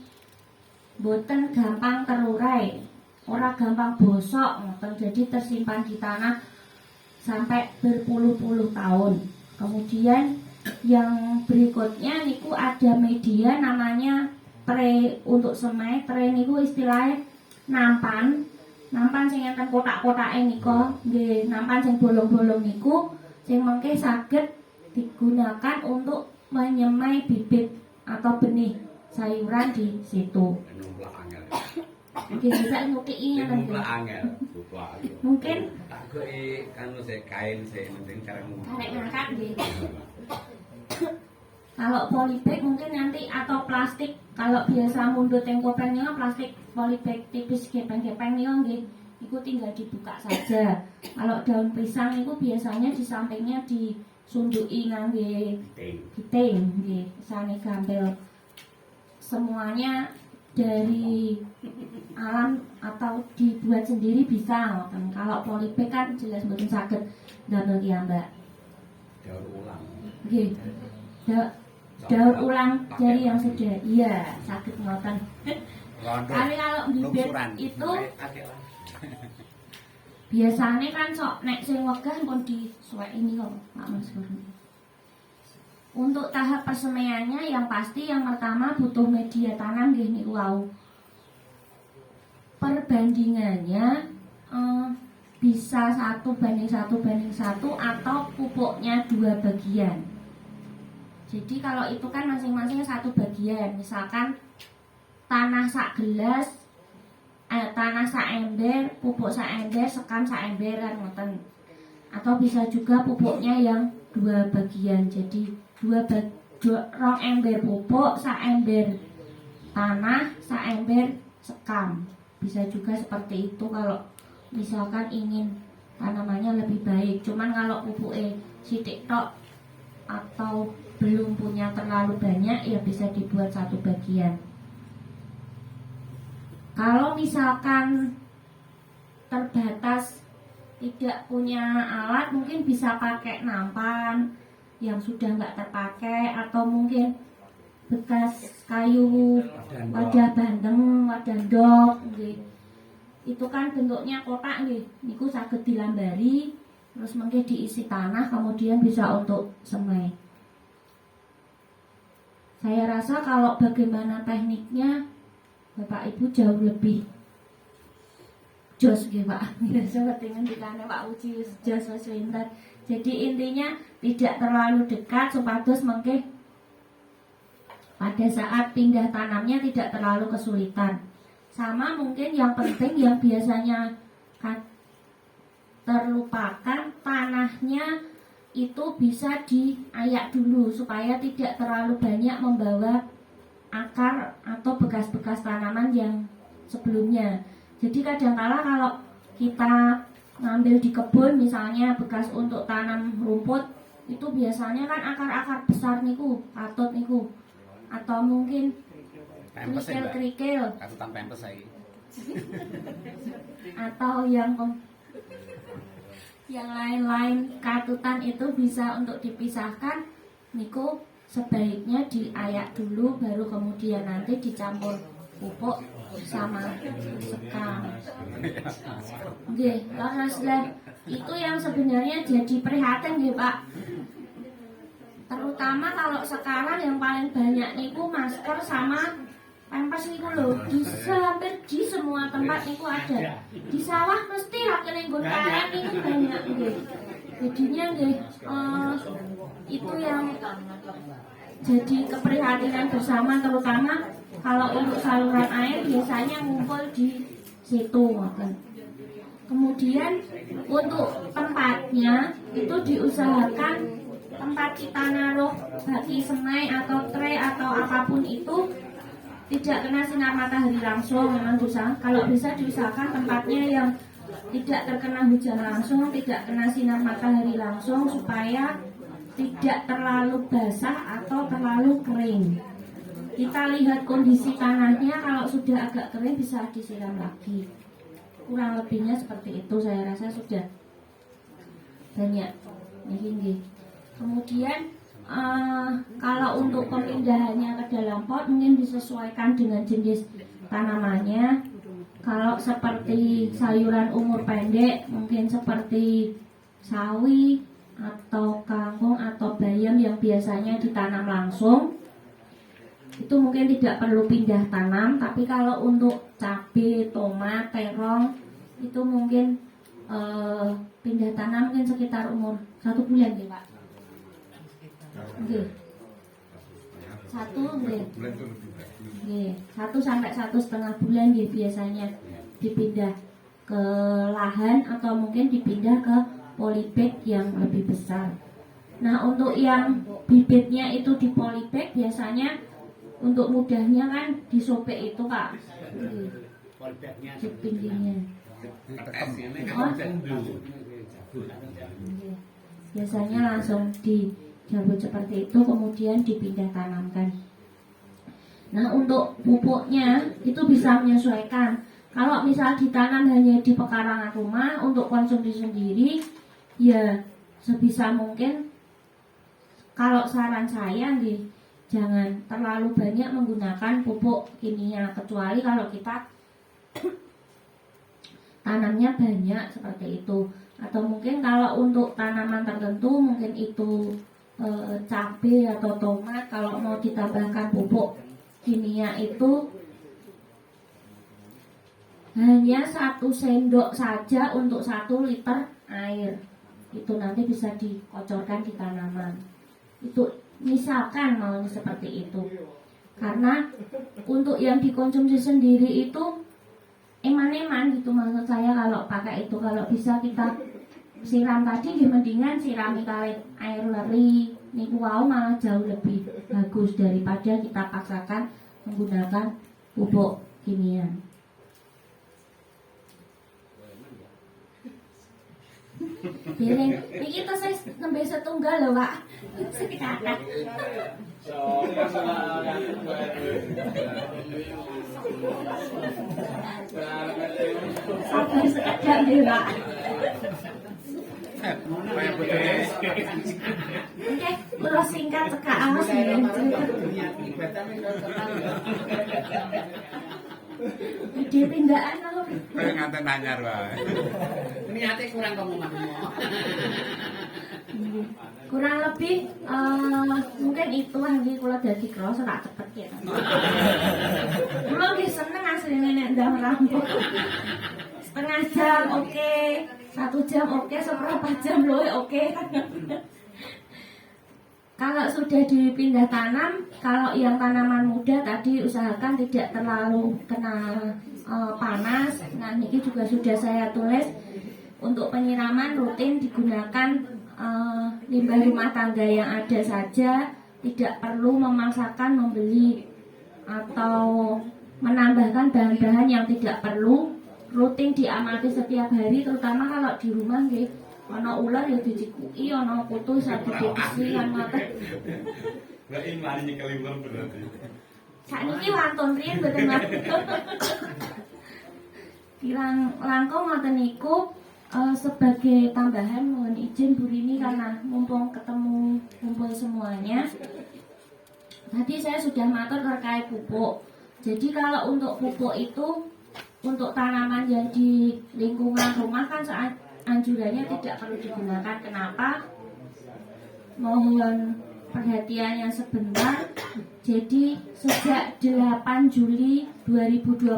boten gampang terurai, ora gampang bosok ngoten, jadi tersimpan di tanah sampai berpuluh-puluh tahun. Kemudian yang berikutnya niku ada media namanya tray untuk semai. Tray niku istilahnya nampan sing enten kotak-kotake nika, nggih nampan sing bolong-bolong niku sing mengke saged digunakan untuk menyemai bibit atau benih sayuran di situ. Numplak angel. Mungkin bisa ngutiki Numplak angel. mungkin Tak goki kanu sik kain sik mending cara tarik ngangkat nggih. Kalau polybag mungkin nanti atau plastik, kalau biasa mundut yang kopengnya plastik polybag tipis gepeng-gepeng nih nggih, itu tinggal dibuka saja. Kalau daun pisang itu biasanya di sampingnya disunduki ngangge giting nggih, sane gampil. Semuanya dari alam atau dibuat sendiri bisa. Kalau polybag kan jelas mboten saged damel ki Mbak. daur ulang. Nggih. Daur ulang dari yang sudah, iya sakit ngoten. Tapi kalau bibit itu biasanya kan sok nek sing wegah pun disuwek ini kok Pak Mas. Untuk tahap persemaiannya yang pasti yang pertama butuh media tanam nggih niku wau. Perbandingannya bisa 1:1 atau pupuknya 2 bagian. Jadi kalau itu kan masing-masing 1 bagian. Misalkan tanah sak gelas, tanah sak ember, pupuk sak ember, sekam sak ember kan ngoten. Atau bisa juga pupuknya yang 2 bagian. Jadi 2 ember pupuk, sak ember tanah, sak ember sekam. Bisa juga seperti itu kalau misalkan ingin tanamannya lebih baik. Cuman kalau pupuknya sithik tok atau belum punya terlalu banyak ya bisa dibuat 1 bagian. Kalau misalkan terbatas tidak punya alat, mungkin bisa pakai nampan yang sudah nggak terpakai atau mungkin bekas kayu wadah bandeng, wadah ndok nggih. Itu kan bentuknya kotak nggih. Niku saged dilambari terus mungkin diisi tanah kemudian bisa untuk semai. Saya rasa kalau bagaimana tekniknya Bapak Ibu jauh lebih jos nggih Pak. Ya seperti ngendikane Pak Uci jos winter. Jadi intinya tidak terlalu dekat supados mengke pada saat pindah tanamnya tidak terlalu kesulitan. Sama mungkin yang penting yang biasanya terlupakan, tanahnya itu bisa diayak dulu supaya tidak terlalu banyak membawa akar atau bekas-bekas tanaman yang sebelumnya. Jadi kadang-kala kalau kita ngambil di kebun misalnya bekas untuk tanam rumput, itu biasanya kan akar-akar besar niku, patut niku, atau mungkin kerikil-kerikil Katutan pempes saiki. atau yang yang lain-lain katutan itu bisa untuk dipisahkan, niku sebaiknya diayak dulu baru kemudian nanti dicampur pupuk sama sekam. Nggih, terus lah itu yang sebenarnya jadi prihatin nggih Pak. Terutama kalau sekarang yang paling banyak niku masker sama pampers niku lho, hampir di semua tempat niku ada. Di sawah mesti akeh nggon karet niku banyak nggih. Jadinya nggih itu yang jadi keprihatinan bersama, terutama kalau untuk saluran air biasanya ngumpul di situ. Kemudian untuk tempatnya itu diusahakan tempat kita naruh baki semai atau tray atau apapun itu tidak kena sinar matahari langsung. Memang bisa, kalau bisa diusahakan tempatnya yang tidak terkena hujan langsung, tidak kena sinar matahari langsung supaya tidak terlalu basah atau terlalu kering. Kita lihat kondisi tanahnya, kalau sudah agak kering bisa disiram lagi. Kurang lebihnya seperti itu, saya rasa sudah banyak. Ini. Kemudian kalau untuk pemindahannya ke dalam pot mungkin disesuaikan dengan jenis tanamannya. Kalau seperti sayuran umur pendek, mungkin seperti sawi atau kangkung atau bayam yang biasanya ditanam langsung, itu mungkin tidak perlu pindah tanam. Tapi kalau untuk cabai, tomat, terong itu mungkin pindah tanam mungkin sekitar umur 1 bulan ya Pak. Oke. 1 sampai 1,5 bulan ya biasanya dipindah ke lahan atau mungkin dipindah ke polybag yang lebih besar. Nah, untuk yang bibitnya itu di polybag biasanya untuk mudahnya kan disobek itu Kak. Di pinggirnya. Biasanya langsung dijabut seperti itu kemudian dipindah tanamkan. Nah, untuk pupuknya itu bisa menyesuaikan. Kalau misal ditanam hanya di pekarangan rumah untuk konsumsi sendiri, ya sebisa mungkin kalau saran saya nih, jangan terlalu banyak menggunakan pupuk kimia, kecuali kalau kita tanamnya banyak seperti itu. Atau mungkin kalau untuk tanaman tertentu, mungkin itu cabai atau tomat, kalau mau ditambahkan pupuk kimia itu hanya 1 sendok saja untuk 1 liter air. Itu nanti bisa dikocorkan di tanaman. Itu misalkan mau seperti itu. Karena untuk yang dikonsumsi sendiri itu eman-eman gitu maksud saya kalau pakai itu. Kalau bisa kita siram tadi mendingan sirami kali air leri. Niku wau malah jauh lebih bagus daripada kita paksakan menggunakan pupuk kimia. Ini kita saya nembe setunggal loh Pak. Sekarang. Sabar sekejap deh Pak. Oke, urus singkat cekak awas ya. Di pindaan aku. Nganten nanyar wae. Niate kurang ngomong. Kurang lebih mungkin itu lagi kalau jadi cross tak cepet ya. Kulo nggih seneng asline nek ndang rambut. Setengah jam oke, 1 jam oke, seberapa jam loh oke. Kalau sudah dipindah tanam, kalau yang tanaman muda tadi usahakan tidak terlalu kena panas. Nah, ini juga sudah saya tulis untuk penyiraman rutin digunakan limbah rumah tangga yang ada saja, tidak perlu memaksakan membeli atau menambahkan bahan-bahan yang tidak perlu. Rutin diamati setiap hari, terutama kalau di rumah nggih. Ana ular ya dicikuki, ana kutu sak dibisi lan mate. Lah ing mari nyekel ular berarti. Sakniki wantun riyen mboten Kirang langkung ngoten niku sebagai tambahan mohon izin Bu Rini karena mumpung ketemu kumpul semuanya. Tadi saya sudah matur terkait pupuk. Jadi kalau untuk pupuk itu untuk tanaman yang di lingkungan rumah kan anjurannya tidak perlu digunakan. Kenapa? Mohon perhatiannya sebentar. Jadi sejak 8 Juli 2022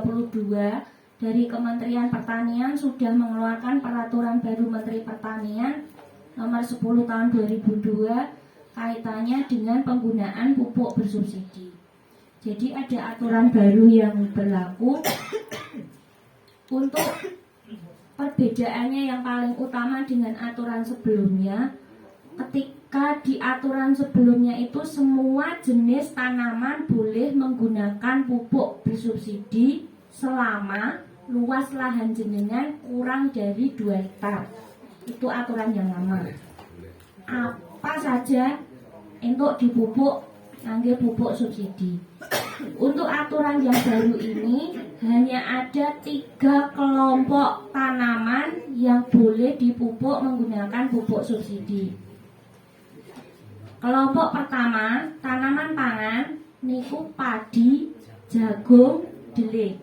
dari Kementerian Pertanian sudah mengeluarkan peraturan baru Menteri Pertanian nomor 10 tahun 2002 kaitannya dengan penggunaan pupuk bersubsidi. Jadi ada aturan baru yang berlaku. Untuk perbedaannya yang paling utama dengan aturan sebelumnya, ketika di aturan sebelumnya itu semua jenis tanaman boleh menggunakan pupuk bersubsidi selama luas lahan jenengan kurang dari 2 hektar. Itu aturan yang lama. Apa saja untuk dipupuk ngangge pupuk subsidi. Untuk aturan yang baru ini hanya ada 3 kelompok tanaman yang boleh dipupuk menggunakan pupuk subsidi. Kelompok pertama, tanaman pangan niku padi, jagung, deling.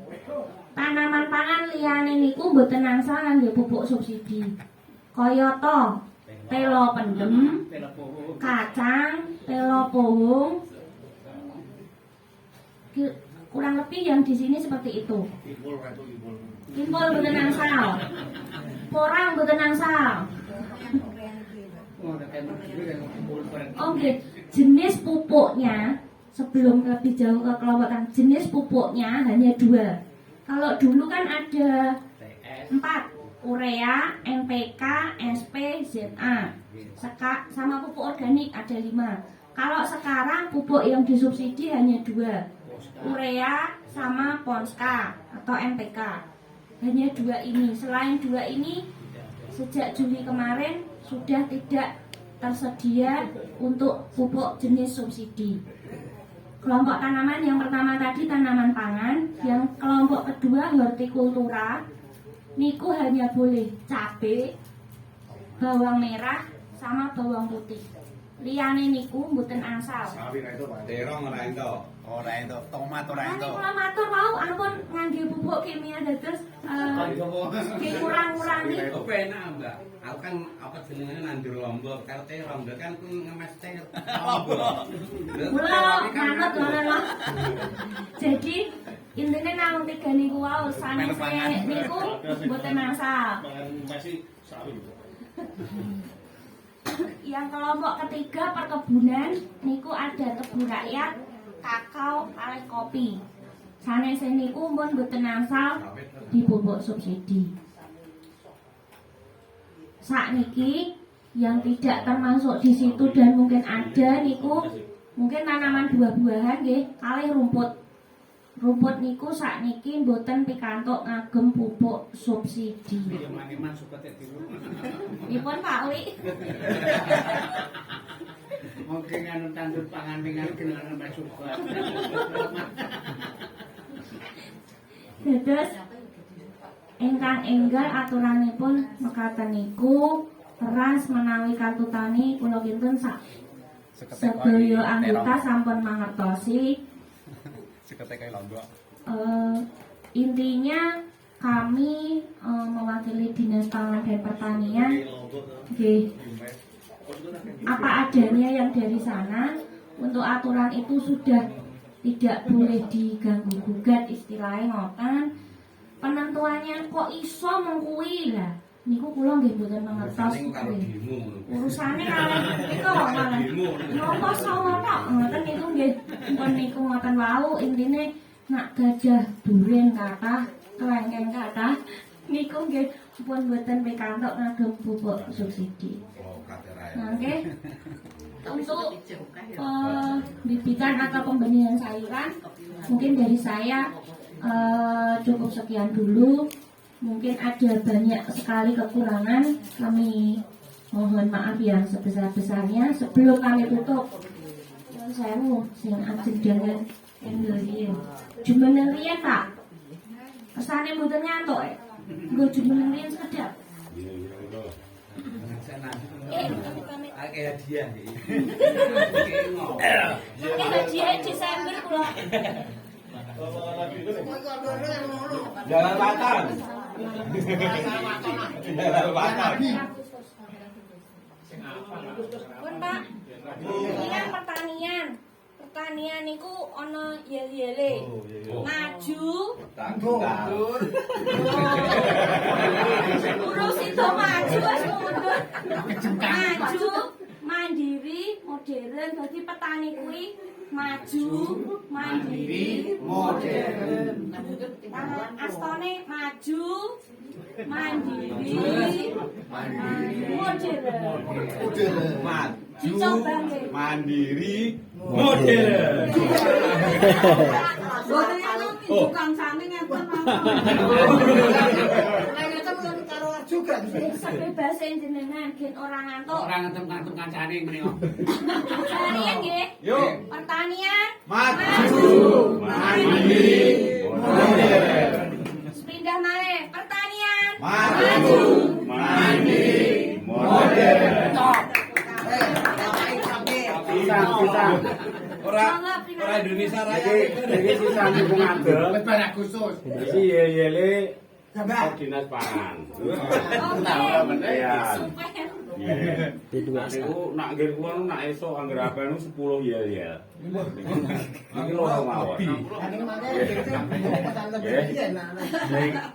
Tanaman pangan liyane niku mboten angsal nganggo pupuk subsidi. Kayata telo pendem, kacang, telo pohung. Kurang lebih yang di sini seperti itu. Timbul mboten angsal. Porang mboten angsal. Oke, jenis pupuknya sebelum lebih jauh ke kelompokan, jenis pupuknya hanya 2. Kalau dulu kan ada 4, urea, NPK, SP, ZA, sama pupuk organik ada 5. Kalau sekarang pupuk yang disubsidi hanya 2, urea sama Ponska atau NPK. Hanya 2 ini. Selain 2 ini, sejak Juli kemarin sudah tidak tersedia untuk pupuk jenis subsidi. Kelompok tanaman yang pertama tadi tanaman pangan, yang kelompok kedua hortikultura. Niku hanya boleh cabai, bawang merah, sama bawang putih. Liyane niku mboten angsal. Terong ora ento. Ora itu, tomat ora Kan itu. kula matur mau ampun ngangge pupuk kimia dados kurang-kurangi. Kok enak, Mbak? Aku kan apa jenenge nandur lombok, karo terong, kan ku ngemes lombok. Kula manut ngono. Jadi intine namung 3 niku wae sanese niku mboten angsal. Yang kelompok ketiga perkebunan niku ada kebun rakyat, kakao, kalian kopi. Sanese niku pun mboten angsal dipupuk subsidi. Sakniki yang tidak termasuk di situ dan mungkin ada niku mungkin tanaman buah-buahan nggih, kalih rumput. Rumput niku sakniki mboten pikantuk ngagem pupuk subsidi. Dipun Pak Wi. Mungkin anu tandur pangan dengan kenangan masukan. Dados ingkang enggal aturanipun mekaten niku teras menawi kartutani kula kinten sak sedaya anggota sampun mangertosi. Seketika lombok. Intinya kami mewakili Dinas Pangan dan Pertanian nggih, apa adanya yang dari sana. Untuk aturan itu sudah tidak boleh diganggu gugat, istilahnya ngoten. Penentuannya kok iso mengkui lah niku kula nggih mboten mangertos. Urusane kalih itu malah napa sawata ngoten niku nggih pun niku ngoten wau. Intine nak gajah duren kathah, kelengkeng kathah niku nggih pun mboten pikantuk ngagem pupuk subsidi. Nggih. Untuk bibitan atau pembenihan sayuran mungkin dari saya cukup sekian dulu. Mungkin ada banyak sekali kekurangan, kami mohon maaf yang sebesar-besarnya. Sebelum kami tutup, saya mau sing ajeng dengan endorian jumenerian Pak, kesane mboten nyantuk nggo jumenerian sekedap Oke hadiah iki. Oke, hadiah Desember kula. Jalan Watan. Jalan Watan. Pun Pak, ini kan pertanian. Pertanian niku ana yel-yele. Maju. Tandur. Urus itu maju wis mundur. Maju, mandiri, modern. Dadi petani kuwi maju, mandiri, modern. Astone maju, mandiri, modern. Dicoba nggih. Mandiri. Modern. Boten anu tukang sane ngeten Sebebasen jenengan gen ora ngantuk. Ora ngantuk-ngantuk kancane mriko. Pertanian nggih. Yuk. Pertanian Maju. Mandiri. Modern. pindah malih. Pertanian Maju. Mandiri. Modern. Pisang. Ora Indonesia Iki sisa niku ngadeg. Wis bar Agustus. Iki yele dinas pangan. Ya. Niku nak nggih kuwi nak esuk angger apen 10 yel. Iki lho mawon.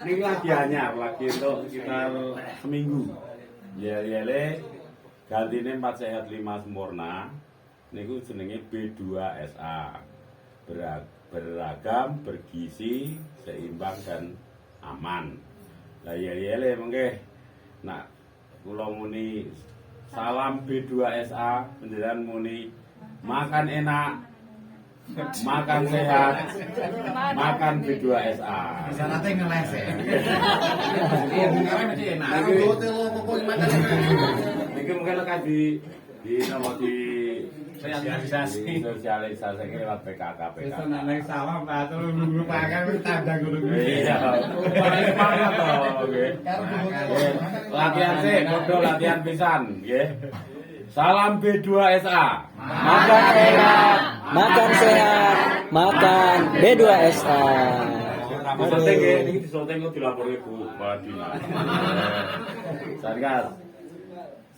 Ini lagi anyar, lagi untuk sekitar seminggu. Yele gantine 4 sehat 5 sempurna. Niku jenenge B2SA. Beragam, bergizi, seimbang dan aman. Lah yele mengke nak kula muni salam B2SA panjenengan muni makan enak, makan sehat, makan B2SA. Syaratnya ngeles ya. Niki mungkin akan di nomor di sosialisasi lewat PKK. Nang sawah batur nunggu pakan wis tandang ngono kuwi. Iya. Semangat to, nggih. Latihan sih, podo latihan pisan, nggih. Salam B2SA. Makan enak, makan sehat, makan B2SA. Maksudnya nggih, niki disoting kok dilaporke Bu Kepala Dinas. Satgas.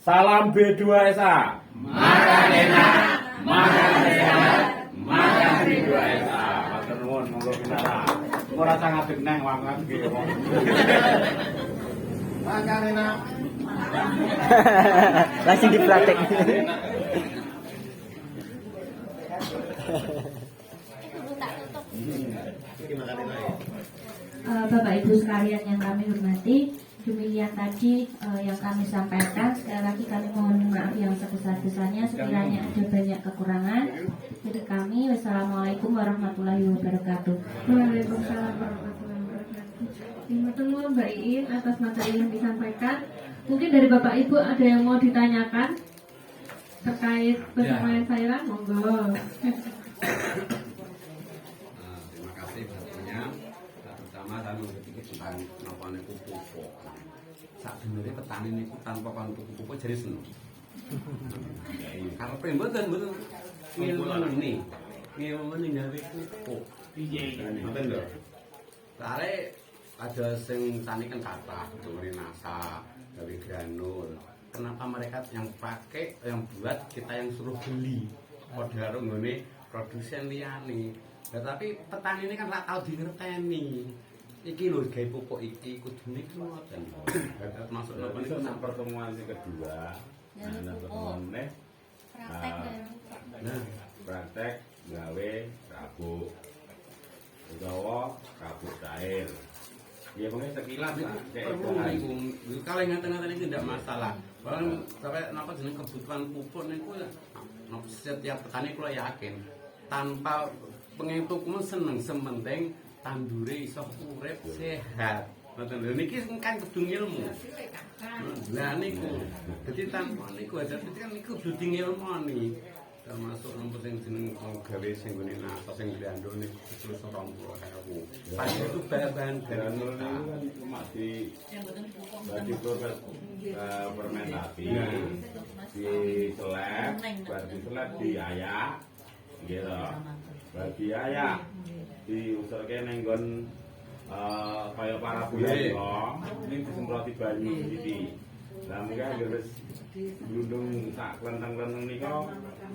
Salam B2SA. Makan enak, makan sehat, makan B2SA. Matur nuwun, monggo pinara. Ora sangat neng wangan nggih. Makan enak. Langsung dipraktek. Bapak Ibu sekalian yang kami hormati, demikian tadi yang kami sampaikan. Sekali lagi kami mohon maaf yang sebesar-besarnya sekiranya ada banyak kekurangan dari kami. Wassalamualaikum warahmatullahi wabarakatuh. Waalaikumsalam warahmatullahi wabarakatuh. Terima kasih Mbak Iin atas materi yang disampaikan. Mungkin dari Bapak Ibu ada yang mau ditanyakan terkait persamaan cairan, monggo. Terima kasih bantunya. Terutama saya berpikir tentang kenapa niku pupuk. Sebenarnya petani niku tanpa kon pupuk jadi seneng. Karepe mboten ngilmuni gawe pupuk. Mboten lho. Sare ada sing tani kan kathah, nggone nasa, gawe granul. Kenapa mereka yang pakai, yang buat, kita yang suruh beli? Padha karo nggone produsen liyane. Nah, tapi petani ini kan nggak tahu dingerteni. Iki lho gawe pupuk iki kudune ngoten. Masuk napa niku sak pertemuan sing kedua. Nah, pertemuan praktek gawe rabuk. Utawa rabuk cair. Ya mungkin sekilas lah kayak itu. Kalau ngaten-ngaten itu tidak masalah. Bahkan sampai napa jeneng kebutuhan pupuk niku setiap petani kula yakin tanpa pengentukmu seneng sementing tandure iso urip sehat. Ngoten lho niki kan kudu ilmu. Lah niku dadi tanpa niku ada kan niku kudu ngilmoni termasuk nomor sing jeneng gawe sing gone nasa sing diandul niku terus 20.000. Padahal itu bahan-bahan Granul itu kan cuma di proses fermentasi, di seleb, baru di seleb diayak, gitu. Bagi ayak diusulke ning nggon kaya para bulan ini disemproti banyu iki. Lah mengke wis glundung sak klenteng-klenteng nika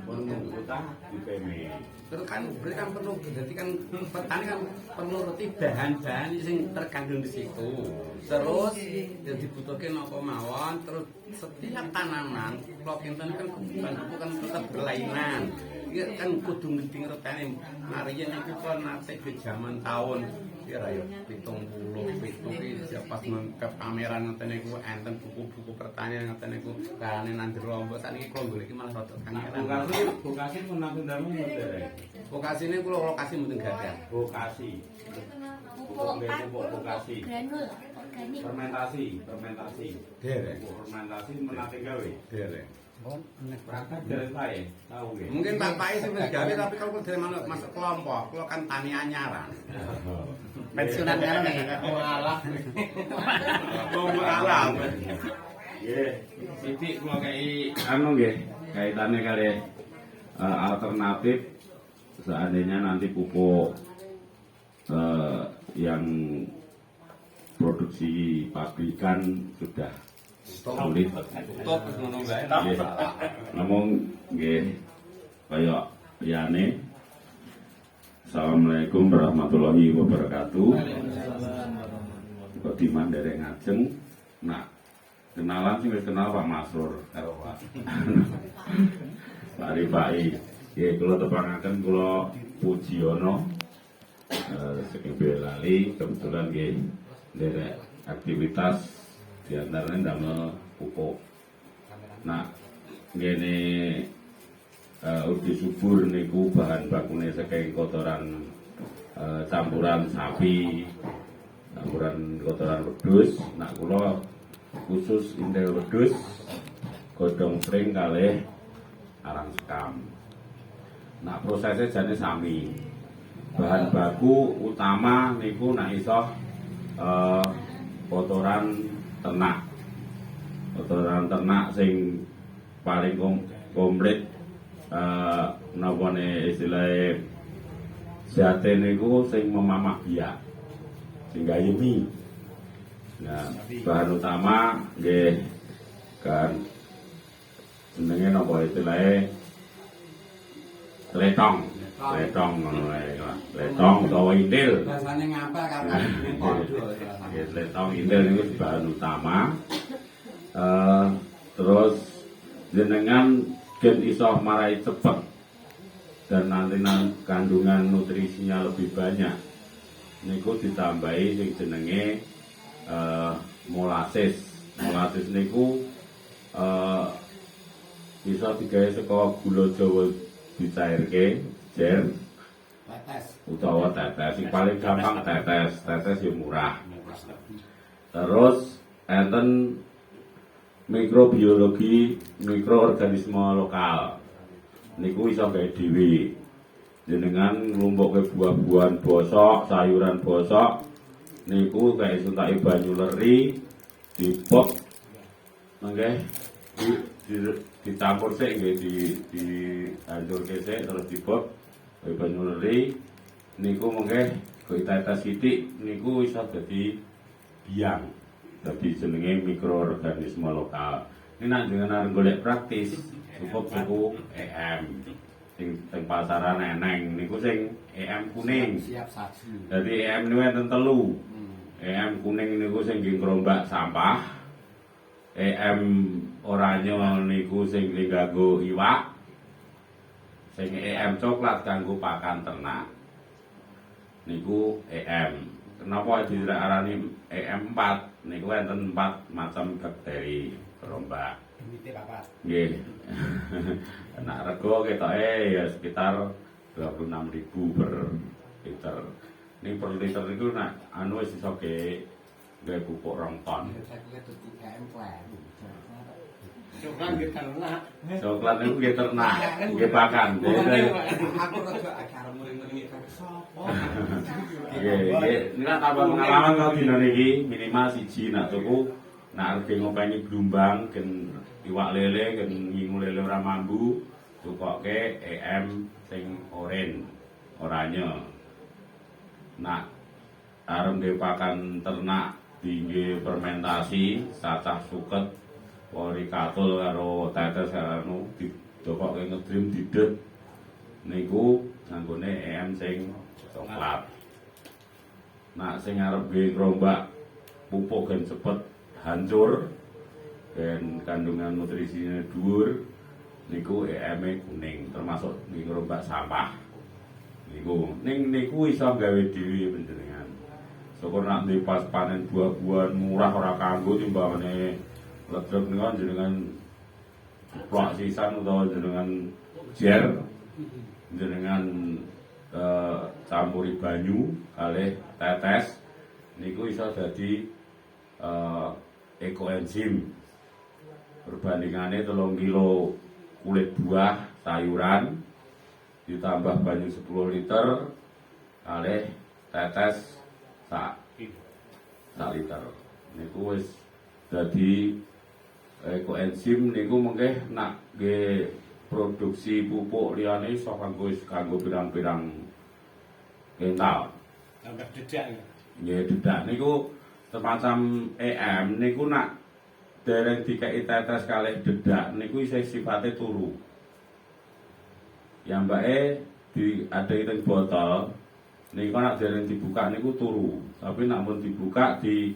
pun utah dipeme. Terus kan berarti kan perlu jadi kan petani kan perlu roti bahan-bahan sing terkandung di situ. Terus yang dibutuhkan apa mawon, terus setiap tanaman kalau kinten kan bukan tetap berlainan. Iya kan kudu ngerti ngerteni marian iku kan nate ke zaman tahun kira ya 70 iki pas ke pameran ngoten niku enten buku-buku pertanian ngoten niku karane nang jero mbok sakniki kula golek malah rada kangelan. Vokasi menang ndamu derek. Vokasine kula lokasi mboten gadah. Vokasi. Pupuk vokasi. Granul organik. Fermentasi. Derek. Fermentasi menate gawe. Derek. Derek pae, tahu nggih. Mungkin Bapak itu wis gawe tapi kalau dari masuk kelompok, kalau kan tani anyaran. Pensiunan kan nek alah. Wong alam. Nggih, sithik kula kei anu nggih, kaitane kali alternatif seandainya nanti pupuk yang produksi pabrikan sudah sulit. Top ngono wae. Nggih. Namung nggih kaya liyane. Assalamualaikum warahmatullahi wabarakatuh. Kok diman derek ngajeng. Nah, kenalan sing wis kenal Pak Masrur karo Pak. Pak Rifai. Nggih kula tepangaken kula Pujiono. Saking Boyolali kebetulan nggih derek aktivitas di antaranya damel pupuk. Nah, ngene ugi subur niku bahan bakune saking kotoran campuran sapi, campuran kotoran wedhus. Nah, kula khusus intel wedhus godhong pring kalih arang sekam. Nah, prosesnya jane sami. Bahan baku utama niku nek iso kotoran ternak sing paling komplit napane istilahé jate niku sing memamak biak sing gayemi. Nah, bahan utama nggih kan jenenge napa istilahé letong ngono wae. Letong utawa intil. Rasane ngapa karena podo ya. Letong intil niku bahan utama. Terus jenengan gen iso marai cepet dan nanti kandungan nutrisinya lebih banyak. Niku ditambahi sing jenenge molasses. Molasses niku bisa digawe saka gula Jawa dicairke jer utawa tetes. Sing paling gampang tetes yo murah. Terus enten mikrobiologi mikroorganisme lokal niku iso gawe dhewe jenengan nglumpukke buah-buahan bosok, sayuran bosok niku kayak suntake banyu leri dipot nggih dicampur sik nggih di hancurke sik terus dipot banyu leri niku mengke tetes sithik niku iso dadi biang. Jadi jenenge mikroorganisme lokal. Ini nak jenengan golek praktis cukup tuku EM. Sing pasaran eneng niku sing EM kuning. Siap saji. Jadi EM niku enten telu. EM kuning niku sing nggih ngrombak sampah. EM oranye niku sing kanggo iwak. Sing EM coklat kanggo pakan ternak. Niku EM. Kenapa diarani EM4? Niku enten 4 macam bakteri perombak. Limite papat. Nggih. Nah, rego ketoke ya sekitar 26.000 per liter. Ini per liter niku nak anu wis iso gawe pupuk 2 ton. Coklat nggih ternak. Coklat niku nggih ternak, nggih pakan. Aku rada acara muring-muringi karo sapa. Nggih, nira tambah pengalaman kok dina niki minimal siji nak tuku nak arep ngopeni blumbang gen iwak lele gen ngingu lele ora mambu tukoke EM sing oranye. Nak arep nggih pakan ternak tinggi fermentasi cacah suket pori katul karo tetes karo didokoke ngedrim didet niku nganggone EM sing coklat. Nak sing arep nggih ngrombak pupuk gen cepet hancur gen kandungan nutrisinya dhuwur niku EM-e kuning termasuk nggih ngrombak sampah. Niku iso gawe dhewe panjenengan. Syukur nak ndek pas panen buah-buahan murah ora kanggo timbangane ledrek niku jenengan plak sisan utawa jenengan jer jenengan campuri banyu kalih tetes niku iso dadi ekoenzim. Perbandingane 3 kilo kulit buah sayuran ditambah banyu 10 liter kalih tetes sak liter niku wis dadi ekoenzim niku mengke nak nggih produksi pupuk liyane iso kanggo pirang-pirang kental. Tambah dedak. Nggih dedak niku semacam EM niku nak dereng dikai tetes kalih dedak niku isih sifate turu. Ya mbake diadai teng botol niku nak dereng dibuka niku turu. Tapi nak mun dibuka di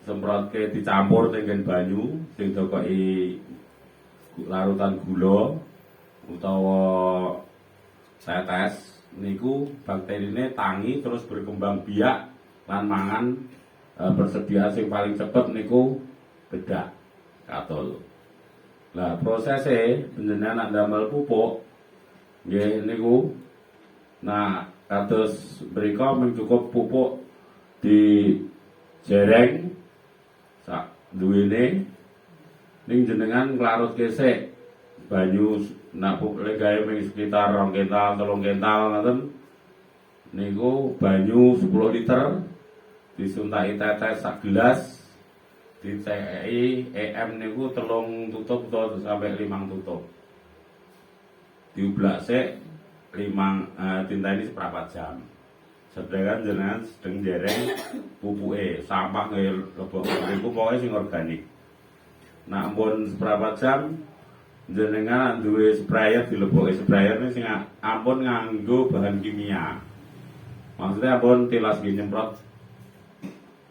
semprotke dicampur dengan banyu sing dokoki larutan gula utawa tetes niku bakterine tangi terus berkembang biak lan mangan bersedia sing paling cepet niku bedak katul. Lah prosese panjenengan nak ndamel pupuk nggih niku nah kados mrika cukup pupuk di jereng sak duwene ning jenengan nglarut kesek banyu nak pupuk gawe ming sekitar 2 kental 3 kental ngoten niku banyu 10 liter disuntaki tetes sak gelas diceki EM niku 3 tutup utawa sampai 5 tutup diublak sik 5 tinteni seprapat jam. Sedangkan jenengan sedeng jereng pupuke sampah nggih lebok niku pokoke sing organik. Nak ampun seprapat jam jenengan duwe sprayer dilebokke sprayer sing ampun nganggo bahan kimia. Maksudnya ampun tilas nggih nyemprot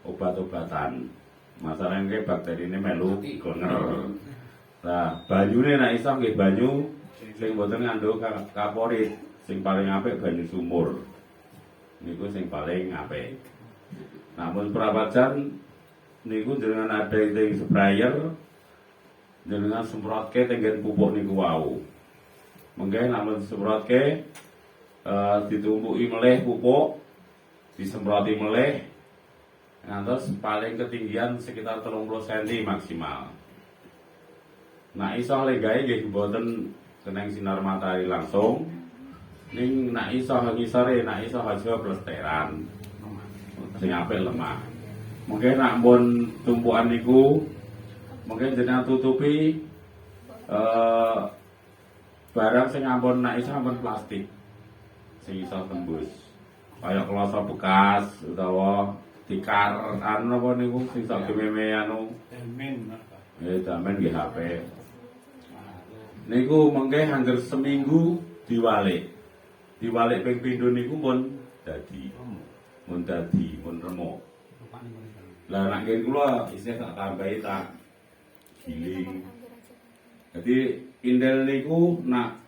obat-obatan. Masalahnya bakteri ini melu klenger. Nah, banyune nek iso nggih banyu sing mboten ngandhut kaporit, sing paling apik banyu sumur. Niku sing paling apik. Namun perawajan niku jenengan ada ing sprayer jenengan semprotke tenggen pupuk niku wau. Mengke namun semprotke ditumpuki meleh pupuk, disemproti meleh ngantos paling ketinggian sekitar 30 cm maksimal. Nah iso legae nggih mboten keneng sinar matahari langsung. Ning nak iso ngisore, nak iso aja plesteran. Sing apik lemah. Mungkin nak pun tumpukan niku mungkin jenengan tutupi barang sing ampun nak iso ampun plastik. Sing iso tembus. Kaya kloso bekas utawa tikar anu apa niku sing sak gememe anu. Damen apa? Damen nggih HP. Niku mengke hampir seminggu diwalik. Diwalik ping pindho niku pun dadi. Mun dadi, mun remuk. Lah nek ngen kula isih tak tambahi tak giling. Jadi indel niku nak